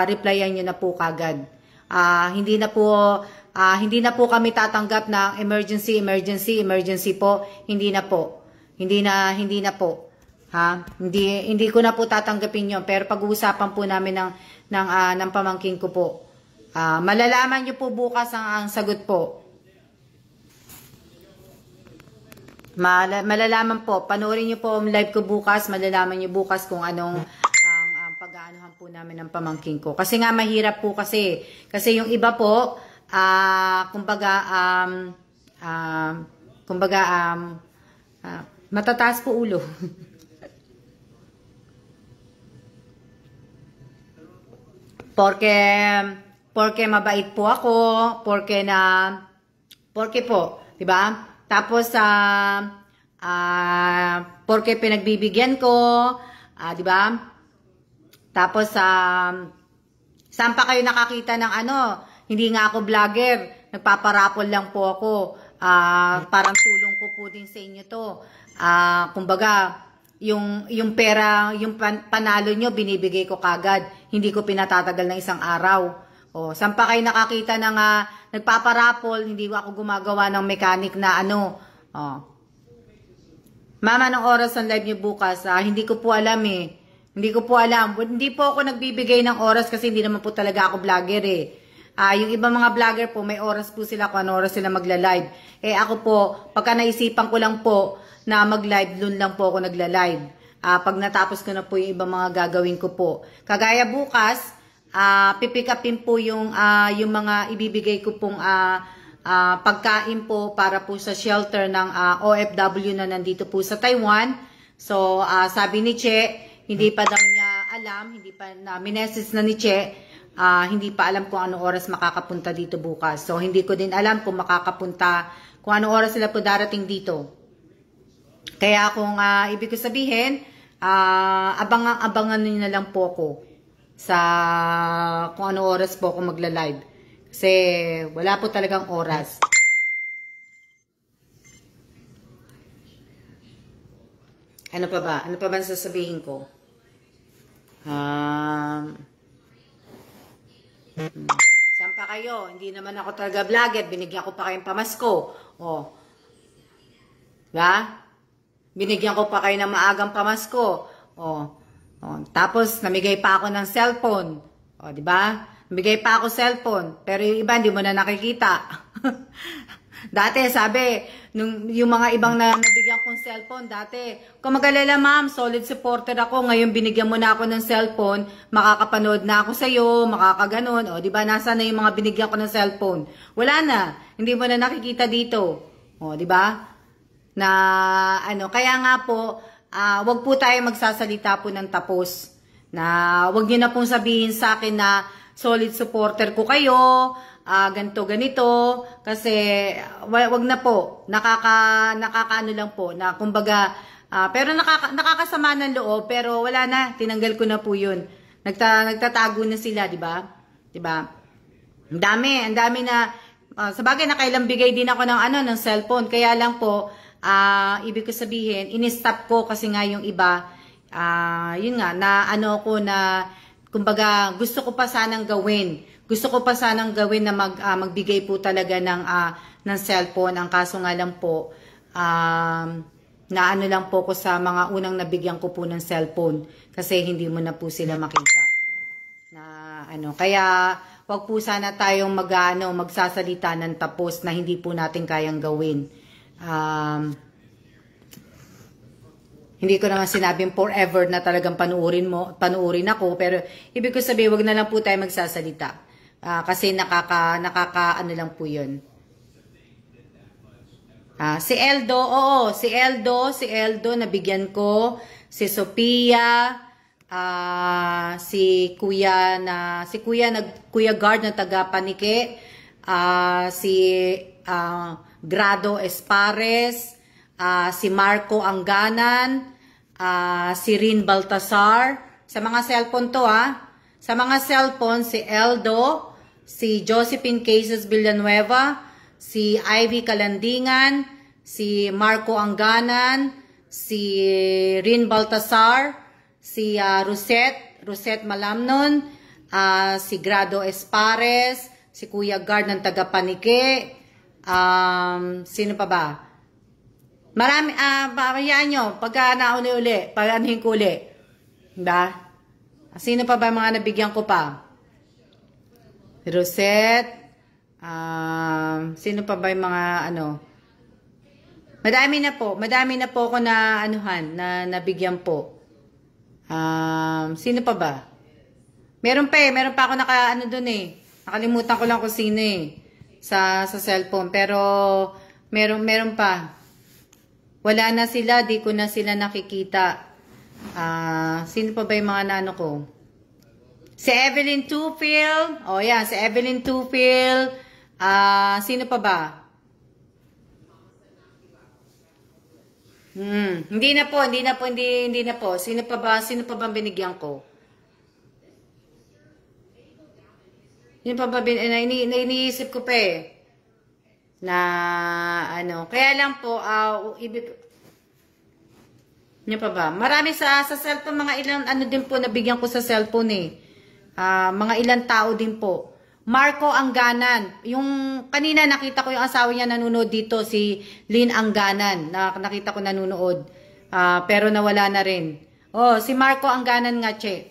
replyan nyo na po kagad. Hindi na po kami tatanggap ng emergency po. Hindi na po. Hindi na po. Hindi ko na po tatanggapin 'yon, pero pag-uusapan po namin ng pamangking ko po. Malalaman niyo po bukas ang sagot po. Malalaman po. Panoorin niyo po ang live ko bukas, malalaman niyo bukas kung anong ang pag-aanuhan po namin ng pamangking ko. Kasi nga mahirap po kasi yung iba po matataas po ulo. Porque mabait po ako, porque po, 'di ba? Tapos porque pinagbibigyan ko, 'di ba? Tapos saan pa kayo nakakita ng hindi nga ako vlogger, nagpaparapol lang po ako. Parang tulong ko po din sa inyo to. Kumbaga, yung pera, yung panalo nyo, binibigay ko kagad. Hindi ko pinatatagal ng 1 araw. Saan pa kayo nakakita ng nagpaparapol, hindi ako gumagawa ng mechanic na Mama, anong oras ang live nyo bukas? Hindi ko po alam eh. Hindi ko po alam. Hindi po ako nagbibigay ng oras kasi hindi naman po talaga ako vlogger eh. Yung ibang mga vlogger po, may oras po sila kung ano oras sila magla-live. Ako po, pagka naisipan ko lang po na mag-live, doon lang po ako nagla-live. Pag natapos ko na po yung ibang mga gagawin ko po. Kagaya bukas, pipick upin po yung mga ibibigay ko pong pagkain po para po sa shelter ng OFW na nandito po sa Taiwan. So, sabi ni Che, hindi pa daw niya alam, hindi pa minesis na ni Che, hindi pa alam kung anong oras makakapunta dito bukas. So, hindi ko din alam kung kung anong oras sila po darating dito. Kaya kung ibig ko sabihin, abangan nyo na lang po ako sa kung anong oras po ako magla-live. Kasi wala po talagang oras. Ano pa ba? Ano pa ba sasabihin ko? Saan pa kayo? Hindi naman ako talaga vlogger. Binigyan ko pa kayong pamasko. Oh. Diba? Binigyan ko pa kayo ng maagang pamasko. Oh. Oh. Tapos, namigay pa ako ng cellphone. Oh, diba? Namigay pa ako cellphone. Pero yung iba, hindi mo na nakikita. Dati, sabi, yung mga ibang nabigyan kong cellphone, dati, kung mag-alala ma'am, solid supporter ako, ngayon binigyan mo na ako ng cellphone, makakapanood na ako sa'yo, makakaganon, o, diba, nasa na yung mga binigyan ko ng cellphone? Wala na, hindi mo na nakikita dito, o, diba? Na, kaya nga po, wag po tayo magsasalita po ng tapos, na wag niyo na pong sabihin sa akin na solid supporter ko kayo, ganito, ganito, kasi wag na po, nakakaano lang po, na kumbaga, pero nakakasama ng loob, pero wala na, tinanggal ko na po yun. Nagtatago na sila, di ba? Di ba? Ang dami na, sa bagay, nakailang bigay din ako ng cellphone, kaya lang po, ibig ko sabihin, in-stop ko kasi nga yung iba, yun nga, na kumbaga, gusto ko pa sanang gawin. Gusto ko pa sanang gawin na magbigay po talaga ng cellphone. Ang kaso nga lang po, na lang po ko sa mga unang nabigyan ko po ng cellphone. Kasi hindi mo na po sila makita. Kaya, wag po sana tayong magsasalita ng tapos na hindi po natin kayang gawin. Hindi ko naman sinabing forever na talagang panuurin ako, pero ibig ko sabihin, wag na lang po tayo magsasalita. Kasi nakaka lang po yun. Si Eldo, oo, si Eldo, nabigyan ko. Si Sophia, si Kuya Guard na taga Panike, si Grado Espares, si Marco Angganan, si Rin Baltasar. Sa mga cellphone to, Sa mga cellphone, si Eldo, si Josephine Cases Villanueva, si Ivy Kalandingan, si Marco Angganan, si Rin Baltasar, si Rosette Malamnon, si Grado Espares, si Kuya Guard ng taga Panike, sino pa ba? Marami, pakayaan nyo, pagka nauni-uli, pag-anuhin ko uli. Diba? Sino pa ba mga nabigyan ko pa? Rosette, sino pa ba yung mga madami na po ako na na nabigyan po. Sino pa ba? Meron pa ako doon nakalimutan ko lang kung sino sa cellphone, pero meron pa. Wala na sila, di ko na sila nakikita. Sino pa ba yung mga nano ko? Si Evelyn Tufil. Oh, yan. Si Evelyn Tufil. Sino pa ba? Hindi na po. Sino pa ba binigyan ko? Sino pa ba iniisip ko pa na kaya lang po, niya pa ba? Marami sa cellphone, mga ilang din po nabigyan ko sa cellphone mga ilang tao din po. Marco Angganan. Yung kanina nakita ko yung asawa niya nanonood dito, si Lynn Angganan. Nakita ko nanonood. Pero nawala na rin. Oh, si Marco Angganan nga, che.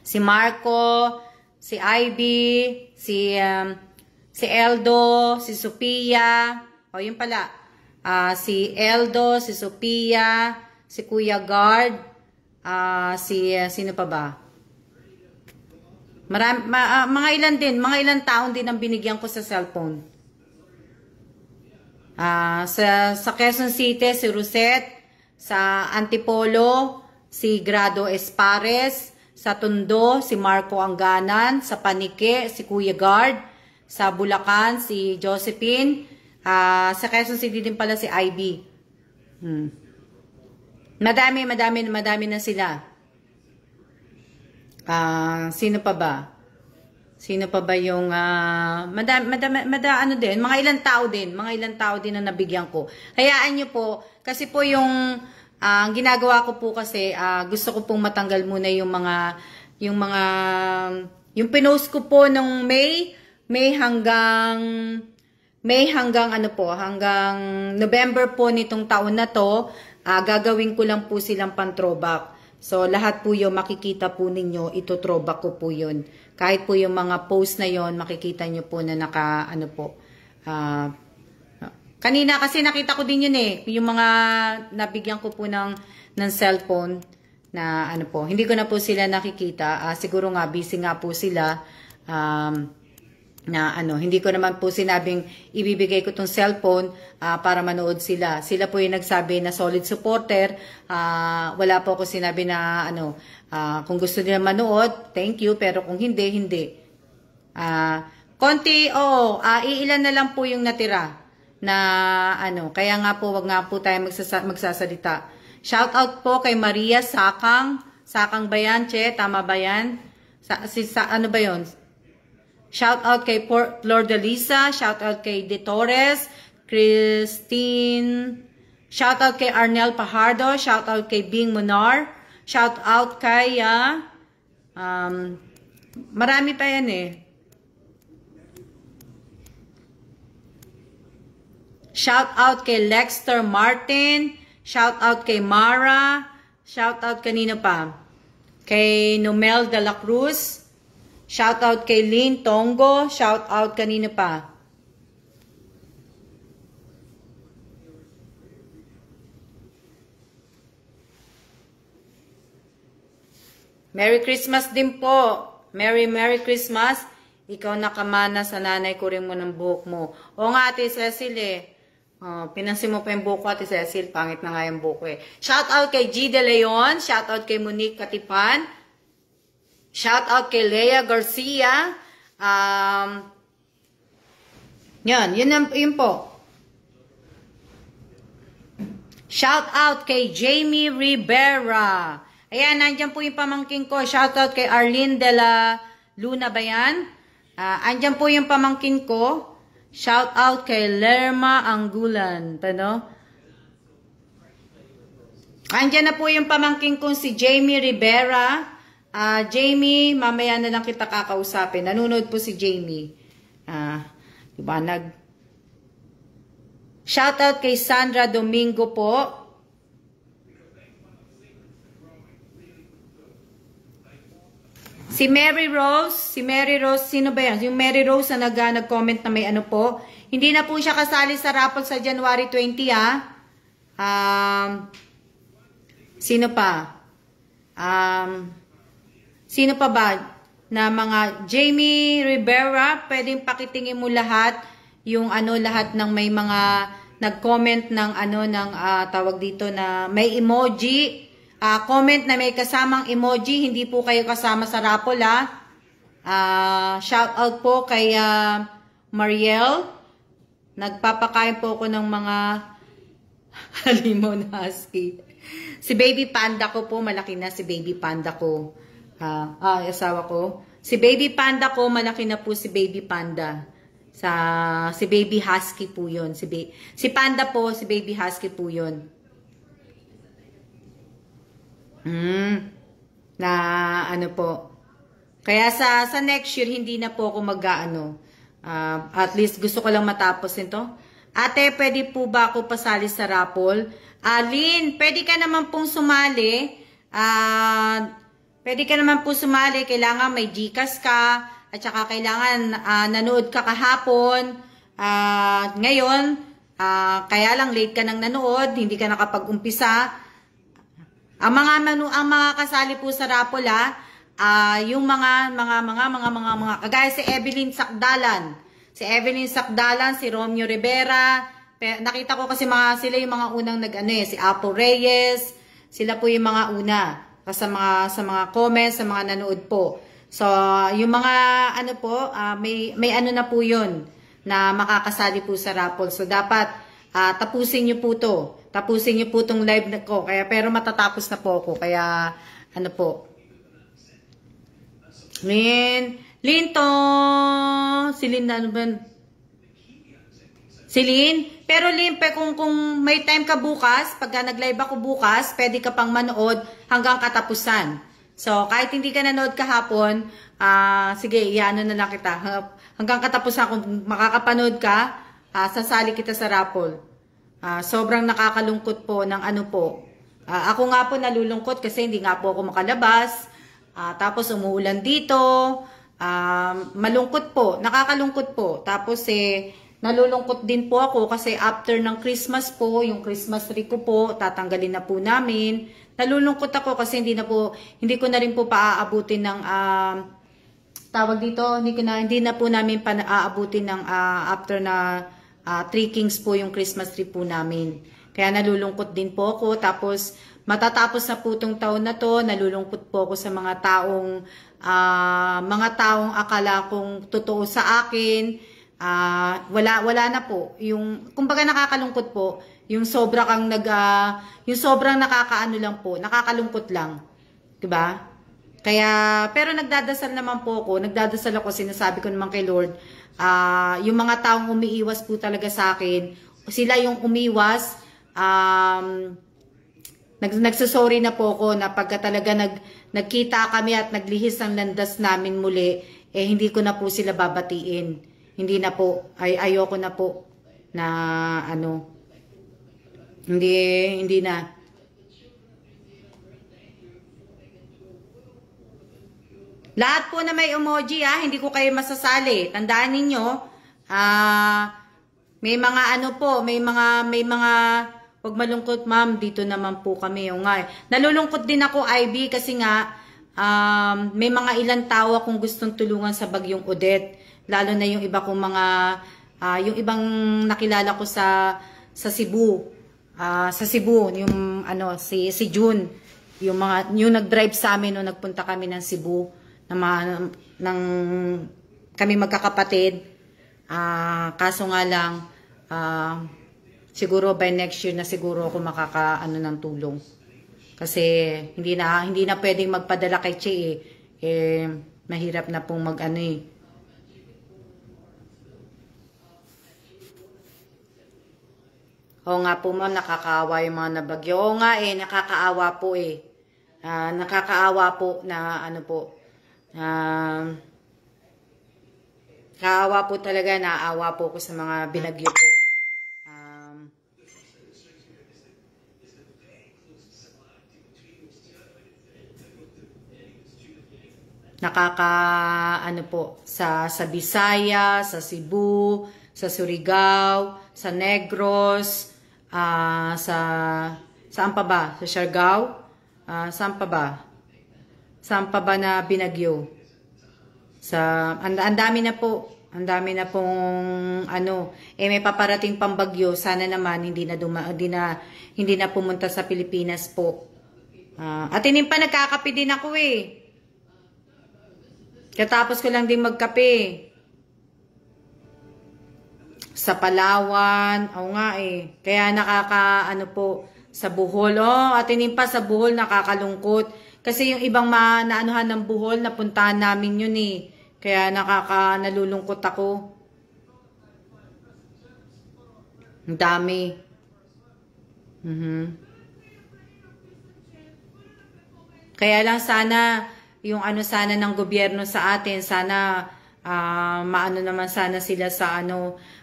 Si Marco, si Ivy, si Eldo, si Sophia. Oh, yun pala. Si Eldo, si Sophia, si Kuya Guard, sino pa ba? Mga ilang taon din ang binigyan ko sa cellphone. Sa Quezon City, si Rosette, sa Antipolo, si Grado Espares, sa Tondo, si Marco Angganan, sa Panike, si Kuya Guard, sa Bulacan, si Josephine, sa Quezon City din pala si Ivy. Madami na sila. Sino pa ba? Sino pa ba yung mga ilang tao din ang nabigyan ko. Hayaan niyo po kasi po yung Ang ginagawa ko po kasi, gusto ko pong matanggal muna yung pinost ko po nung May hanggang ano po, hanggang November po nitong taon na to, gagawin ko lang po silang pan-throwback. So, lahat po yung makikita po ninyo, ito throwback ko po yun. Kahit po yung mga post na yon makikita nyo po na ano po, kanina kasi nakita ko din yun yung mga nabigyan ko po ng cellphone na ano po, hindi ko na po sila nakikita, siguro nga busy nga po sila, na ano, hindi ko naman po sinabing ibibigay ko tong cellphone para manood sila. Sila po yung nagsabi na solid supporter. Wala po ako sinabi na ano, kung gusto nila manood, thank you, pero kung hindi, hindi. Konti, iilan na lang po yung natira na ano, kaya nga po, wag nga po tayo magsasalita. Shout out po kay Maria Sakang ba yan, Che? Tama ba yan? Ano ba yon? Shout out kay Flor de Lisa, shout out kay De Torres, Christine, shout out kay Arnel Pajardo, shout out kay Bing Monar, shout out kay marami pa yan Shout out kay Lexter Martin, shout out kay Mara, shout out kanino pa? Kay Nomel de la Cruz, shout out kay Lynn Tongo, shout out kanino pa? Merry Christmas din po. Merry Christmas. Ikaw nakamana sa nanay ko rin mo ng buhok mo. O nga, Ate Cecil pinansin mo pa yung buhok ko, Ate Cecil. Pangit na nga yung buhok Shout out kay G. De Leon. Shout out kay Monique Katipan. Shout out kay Lea Garcia. Yun po. Shout out kay Jamie Rivera. Ayan, nandyan po yung pamangkin ko. Shout out kay Arlene de la Luna ba yan? Andyan po yung pamangkin ko. Shout out kay Lerma Angulan. Andyan na po yung pamangkin ko si Jamie Rivera. Jamie, mamaya na lang kita kakausapin. Nanonood po si Jamie. Diba, shoutout kay Sandra Domingo po. Si Mary Rose, sino ba yan? Yung Mary Rose na nag-comment na may ano po. Hindi na po siya kasali sa raffle sa January 20, sino pa? Sino pa ba na mga Jamie Rivera, pwedeng pakitingin mo lahat yung lahat ng may mga nag-comment ng tawag dito na may emoji, comment na may kasamang emoji, hindi po kayo kasama sa raffle shout out po kay Mariel. Nagpapakain po ako ng mga halimaw na husky. Si baby panda ko po, malaki na si baby panda ko. Asawa ko. Si baby panda ko, malaki na po si baby panda. Si baby husky po yun. Si panda po, si baby husky po yun. Na ano po. Kaya sa next year, hindi na po ako at least gusto ko lang matapos nito. Ate, pwede po ba ako pasali sa raffle? Lynn, pwede ka naman pong sumali. Pwede ka naman po sumali, kailangan may GCash ka, at saka kailangan nanood ka kahapon. Ngayon, kaya lang late ka nang nanood, hindi ka nakapag-umpisa. Ang mga kasali po sa raffle yung mga kagaya si Evelyn Sakdalan. Si Evelyn Sakdalan, si Romeo Rivera. Nakita ko kasi sila yung mga unang si Apo Reyes, sila po yung mga una. Sa mga comments, sa mga nanood po. So, yung mga may na po yun na makakasali po sa raffle. So, dapat tapusin nyo po to. Tapusin nyo po tong live na ko. Pero matatapos na po ako. Kaya, Linton! Si Lynn, Si Lynn, Pero limpe, kung may time ka bukas, pagka nag-live ako bukas, pwede ka pang manood hanggang katapusan. So, kahit hindi ka nanood kahapon, sige, iano na lang kita. Hanggang katapusan, kung makakapanood ka, sasali kita sa raffle. Sobrang nakakalungkot po ng ano po. Ako nga po nalulungkot kasi hindi nga po ako makalabas. Tapos umuulan dito. Malungkot po, nakakalungkot po. Tapos nalulungkot din po ako kasi after ng Christmas po, yung Christmas tree ko po, tatanggalin na po namin. Nalulungkot ako kasi hindi ko na rin po paaabutin ng tawag dito, hindi na po namin paaabutin ng after na Three Kings po yung Christmas tree po namin. Kaya nalulungkot din po ako. Tapos matatapos na po itong taon na to, nalulungkot po ako sa mga taong akala kong totoo sa akin. Wala na po. Yung kumbaga nakakalungkot po, yung sobrang nakakaano lang po, nakakalungkot lang. 'Di ba? Kaya pero nagdadasal naman po ako, sinasabi ko naman kay Lord, yung mga taong umiiwas po talaga sa akin, sila yung umiwas, nagsasorry na po ako na pagka talaga nagkita kami at naglihis ng landas namin muli, hindi ko na po sila babatiin. Hindi na po, ayoko na po na hindi na. Lahat po na may emoji hindi ko kayo masasali. Tandaan ninyo, may mga may mga wag malungkot ma'am, dito naman po kami. Yung nalulungkot din ako, Ivy, kasi nga may mga ilang tao akong gustong tulungan sa bagyong Odette. Lalo na yung iba kong mga yung ibang nakilala ko sa Cebu. Sa Cebu, yung si June, yung nag-drive sa amin nung nagpunta kami ng Cebu. Kami magkakapatid. Kaso nga lang, siguro by next year na siguro ako ng tulong. Kasi hindi na pwedeng magpadala kay Che mahirap na pong Oo nga po ma'am, nakakaawa yung mga nabagyo. Oo nga nakakaawa po nakakaawa po na nakakaawa po talaga, naawa po ko sa mga binagyo po. Sa Bisaya, sa Cebu, sa Surigao, sa Negros, saan pa ba? Sa Siargao? Saan pa ba? Saan pa ba na binagyo? Ang dami na po. Ang dami na pong may paparating pang bagyo. Sana naman hindi na pumunta sa Pilipinas po. At pa nagkakape din ako Katapos ko lang din magkape. Sa Palawan, kaya po sa Bohol. At pa sa Bohol nakakalungkot. Kasi yung ibang naanuhan ng Bohol, napuntahan namin yun Kaya nalulungkot ako. Ang dami. Kaya lang sana yung sana ng gobyerno sa atin, sana naman sana sila sa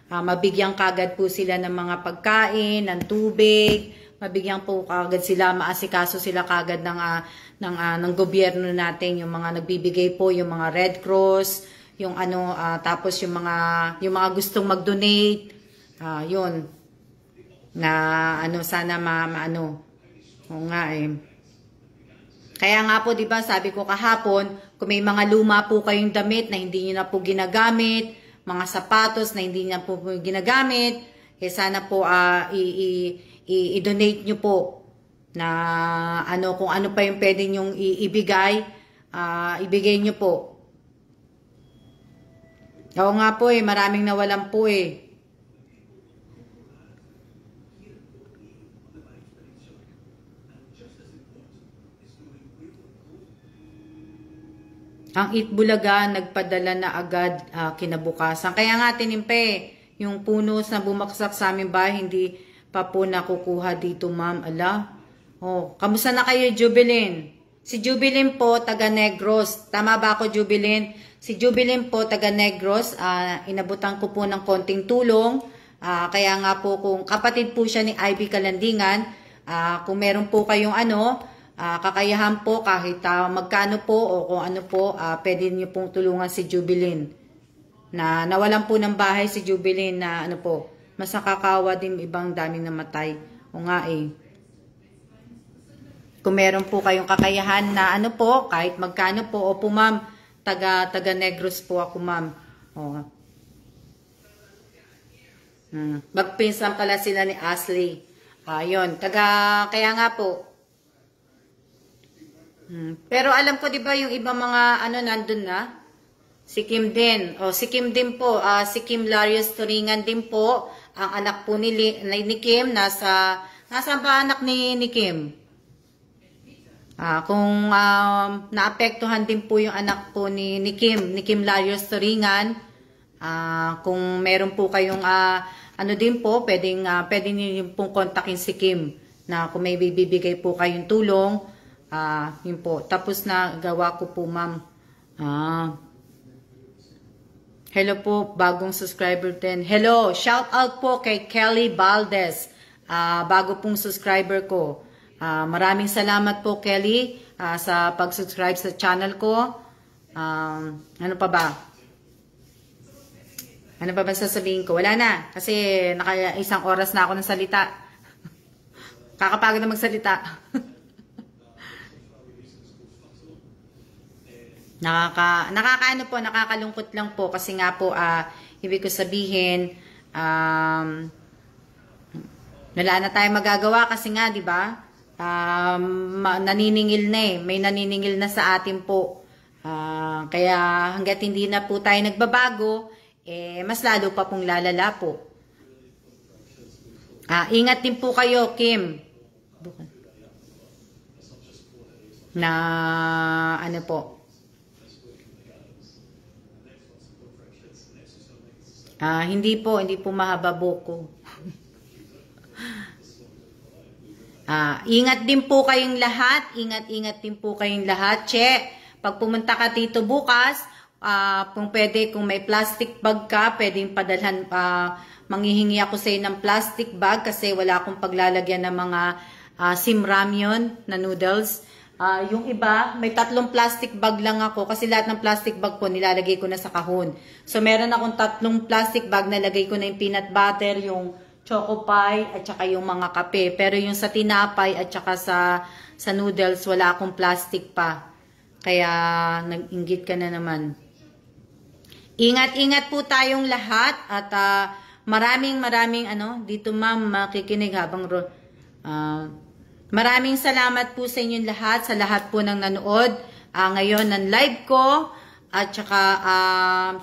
mabigyan kagad po sila ng mga pagkain, ng tubig, mabigyan po kagad sila, maasikaso sila kagad ng gobyerno natin, yung mga nagbibigay po, yung mga Red Cross, yung tapos yung mga gustong mag-donate, yun, na sana oo nga Kaya nga po, 'di ba, sabi ko kahapon, kung may mga luma po kayong damit na hindi niyo na po ginagamit, mga sapatos na hindi niyo po ginagamit, sana po i-donate niyo po na kung ano pa yung pwede niyong ibigay, ibigay niyo po. Oo nga po maraming nawalan po Ang Itbulaga nagpadala na agad kinabukasan. Kaya nga Yung punos na bumaksak sa aming bahay, hindi pa po nakukuha dito, ma'am. Ala. Oh, kamusta na kayo, Jubilin? Si Jubilin po, taga Negros. Tama ba ako, Jubilin? Si Jubilin po, taga Negros. Inabutan ko po ng konting tulong. Kaya nga po, kung kapatid po siya ni Ivy Kalandingan, kung meron po kayong kakayahan po kahit magkano po o kung ano po, pwede niyo pong tulungan si Jubilin. Na nawalan po ng bahay si Jubilin na mas nakakawa din ibang daming namatay. O nga eh. Kung meron po kayong kakayahan na kahit magkano po, opo ma'am, taga Negros po ako ma'am. O. Magpinsan pala sila ni Ashley. Ayun, kaya nga po. Pero alam ko 'di ba yung ibang mga nandun na? Si Kim din. Si Kim din po, si Kim Larios Turingan din po, ang anak po ni Kim nasaan ba anak ni Kim? Kung naapektuhan din po yung anak po ni Kim Larios Turingan, kung meron po kayong din po, pwede niyo pong kontakin si Kim na kung may bibigay po kayong tulong. Yun po. Tapos na gawa ko po, ma'am. Hello po, bagong subscriber din. Hello, shout out po kay Kelly Valdez. Bago pong subscriber ko. Maraming salamat po, Kelly, sa pag-subscribe sa channel ko. Ano pa ba? Ano pa ba sasabihin ko? Wala na. Kasi isang oras na ako ng salita. Kakapagod na magsalita. Nakakalungkot lang po kasi nga po ibig ko sabihin wala na tayong magagawa kasi nga 'di ba? Naniningil na may naniningil na sa atin po. Kaya hangga't hindi na po tayo nagbabago, mas lalo pa pong lalala po. Ingat din po kayo, Kim. Na po? Hindi po mahaba buko. Ingat din po kayong lahat. Ingat din po kayong lahat. Che, pag pumunta ka dito bukas, kung pwede, kung may plastic bag ka, pwedeng padalhan, manghihingi ako sa ng plastic bag kasi wala akong paglalagyan ng mga sim ramyun na noodles. Yung iba, may 3 plastic bag lang ako kasi lahat ng plastic bag po nilalagay ko na sa kahon. So meron akong 3 plastic bag na lagay ko na yung peanut butter, yung choco pie at saka yung mga kape. Pero yung sa tinapay at saka sa noodles, wala akong plastic pa. Kaya nag-inggit ka na naman. Ingat po tayong lahat at maraming dito ma'am makikinig habang maraming salamat po sa inyong lahat, sa lahat po ng nanood ngayon ng live ko at saka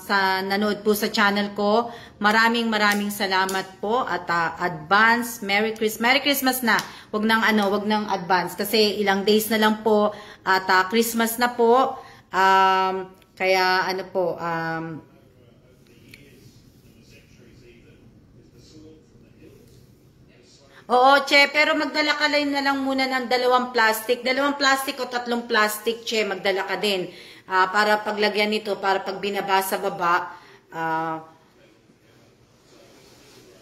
sa nanood po sa channel ko. Maraming salamat po at advance Merry Christmas na. Wag nang advance kasi ilang days na lang po at Christmas na po. Kaya Oo, Che, pero magdala ka na lang muna ng 2 plastic. 2 plastic o 3 plastic, Che, magdala ka din. Para paglagyan nito, para pag binaba sa baba.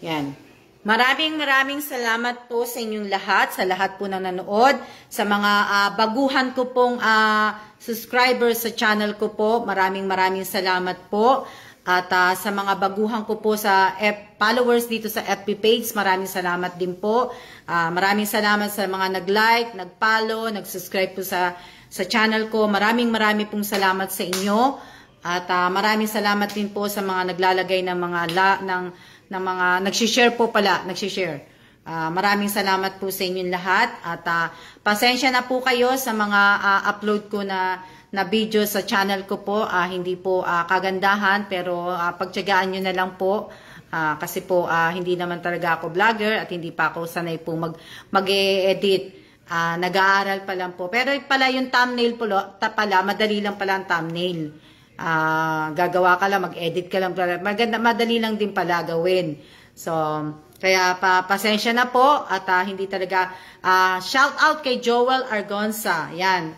Yan. Maraming salamat po sa inyong lahat, sa lahat po na nanood, sa mga baguhan ko pong subscribers sa channel ko po. Maraming salamat po. At sa mga baguhan ko po sa followers dito sa FB page, maraming salamat din po. Maraming salamat sa mga nag-like, nag-follow, nag-subscribe po sa channel ko. Maraming pong salamat sa inyo. At maraming salamat din po sa mga naglalagay ng mga nag-share po pala, nag-share. Maraming salamat po sa inyong lahat. At pasensya na po kayo sa mga upload ko na video sa channel ko po. Hindi po kagandahan, pero pagtiyagaan nyo na lang po. Kasi po hindi naman talaga ako vlogger at hindi pa ako sanay po mag-e-edit. Nag-aaral pa lang po. Pero pala yung thumbnail po, madali lang pala ang thumbnail. gagawa ka lang, mag-edit ka lang. Maganda, madali lang din pala gawin. So, kaya pasensya na po at hindi talaga, shout out kay Joel Argonza. Yan,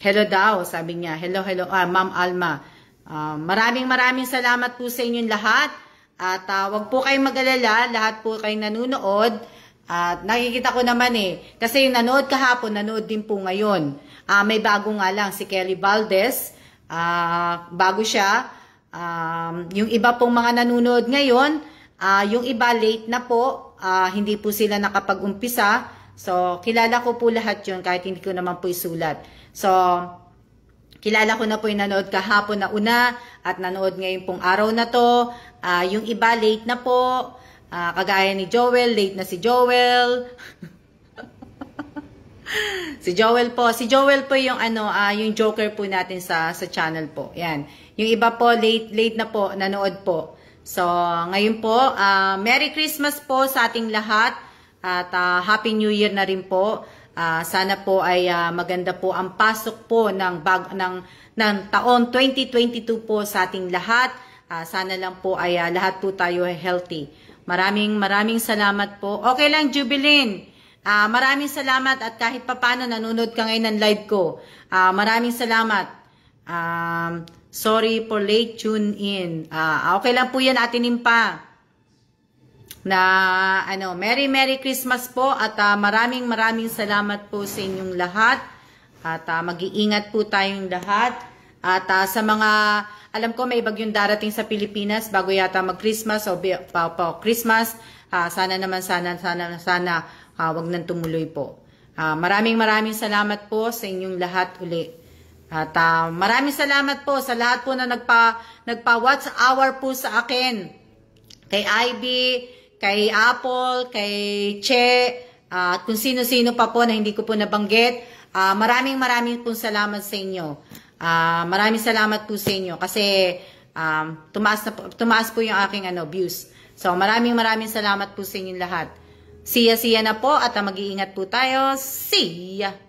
hello daw, sabi niya. Hello, Ma'am Alma. Maraming salamat po sa inyong lahat. At wag po kayong mag-alala, lahat po kayong nanonood. At nakikita ko naman kasi yung nanood kahapon, nanood din po ngayon. May bago nga lang, si Kelly Valdez. Bago siya. Yung iba pong mga nanonood ngayon, yung iba late na po. Hindi po sila nakapag-umpisa. So, kilala ko po lahat yun kahit hindi ko naman po isulat. So, kilala ko na po yung nanood kahapon na una at nanood ngayon pong araw na to. Yung iba late na po. Kagaya ni Joel, late na si Joel. Si Joel po yung yung joker po natin sa channel po. Yan. Yung iba po late na po, nanood po. So, ngayon po, Merry Christmas po sa ating lahat at Happy New Year na rin po. Sana po ay maganda po ang pasok po ng taon 2022 po sa ating lahat. Sana lang po ay lahat po tayo healthy. Maraming salamat po. Okay lang, Jubilin. Maraming salamat at kahit papano nanonood ka ngayon ng live ko. Maraming salamat. Sorry for late tune in. Okay lang po yan, Ate Nimpa. Merry Christmas po at maraming salamat po sa inyong lahat. At mag-iingat po tayong lahat. At sa mga, alam ko may bagyong darating sa Pilipinas bago yata mag-Christmas o Christmas. Sana wag nang tumuloy po. Maraming salamat po sa inyong lahat uli. At maraming salamat po sa lahat po na nagpa-watch hour po sa akin. Kay Ivy, kay Apple, kay Che, at kung sino-sino pa po na hindi ko po nabanggit. Maraming po salamat sa inyo. Maraming salamat po sa inyo kasi tumaas po yung aking views. So maraming salamat po sa inyong lahat. See ya na po at mag-iingat po tayo. See ya!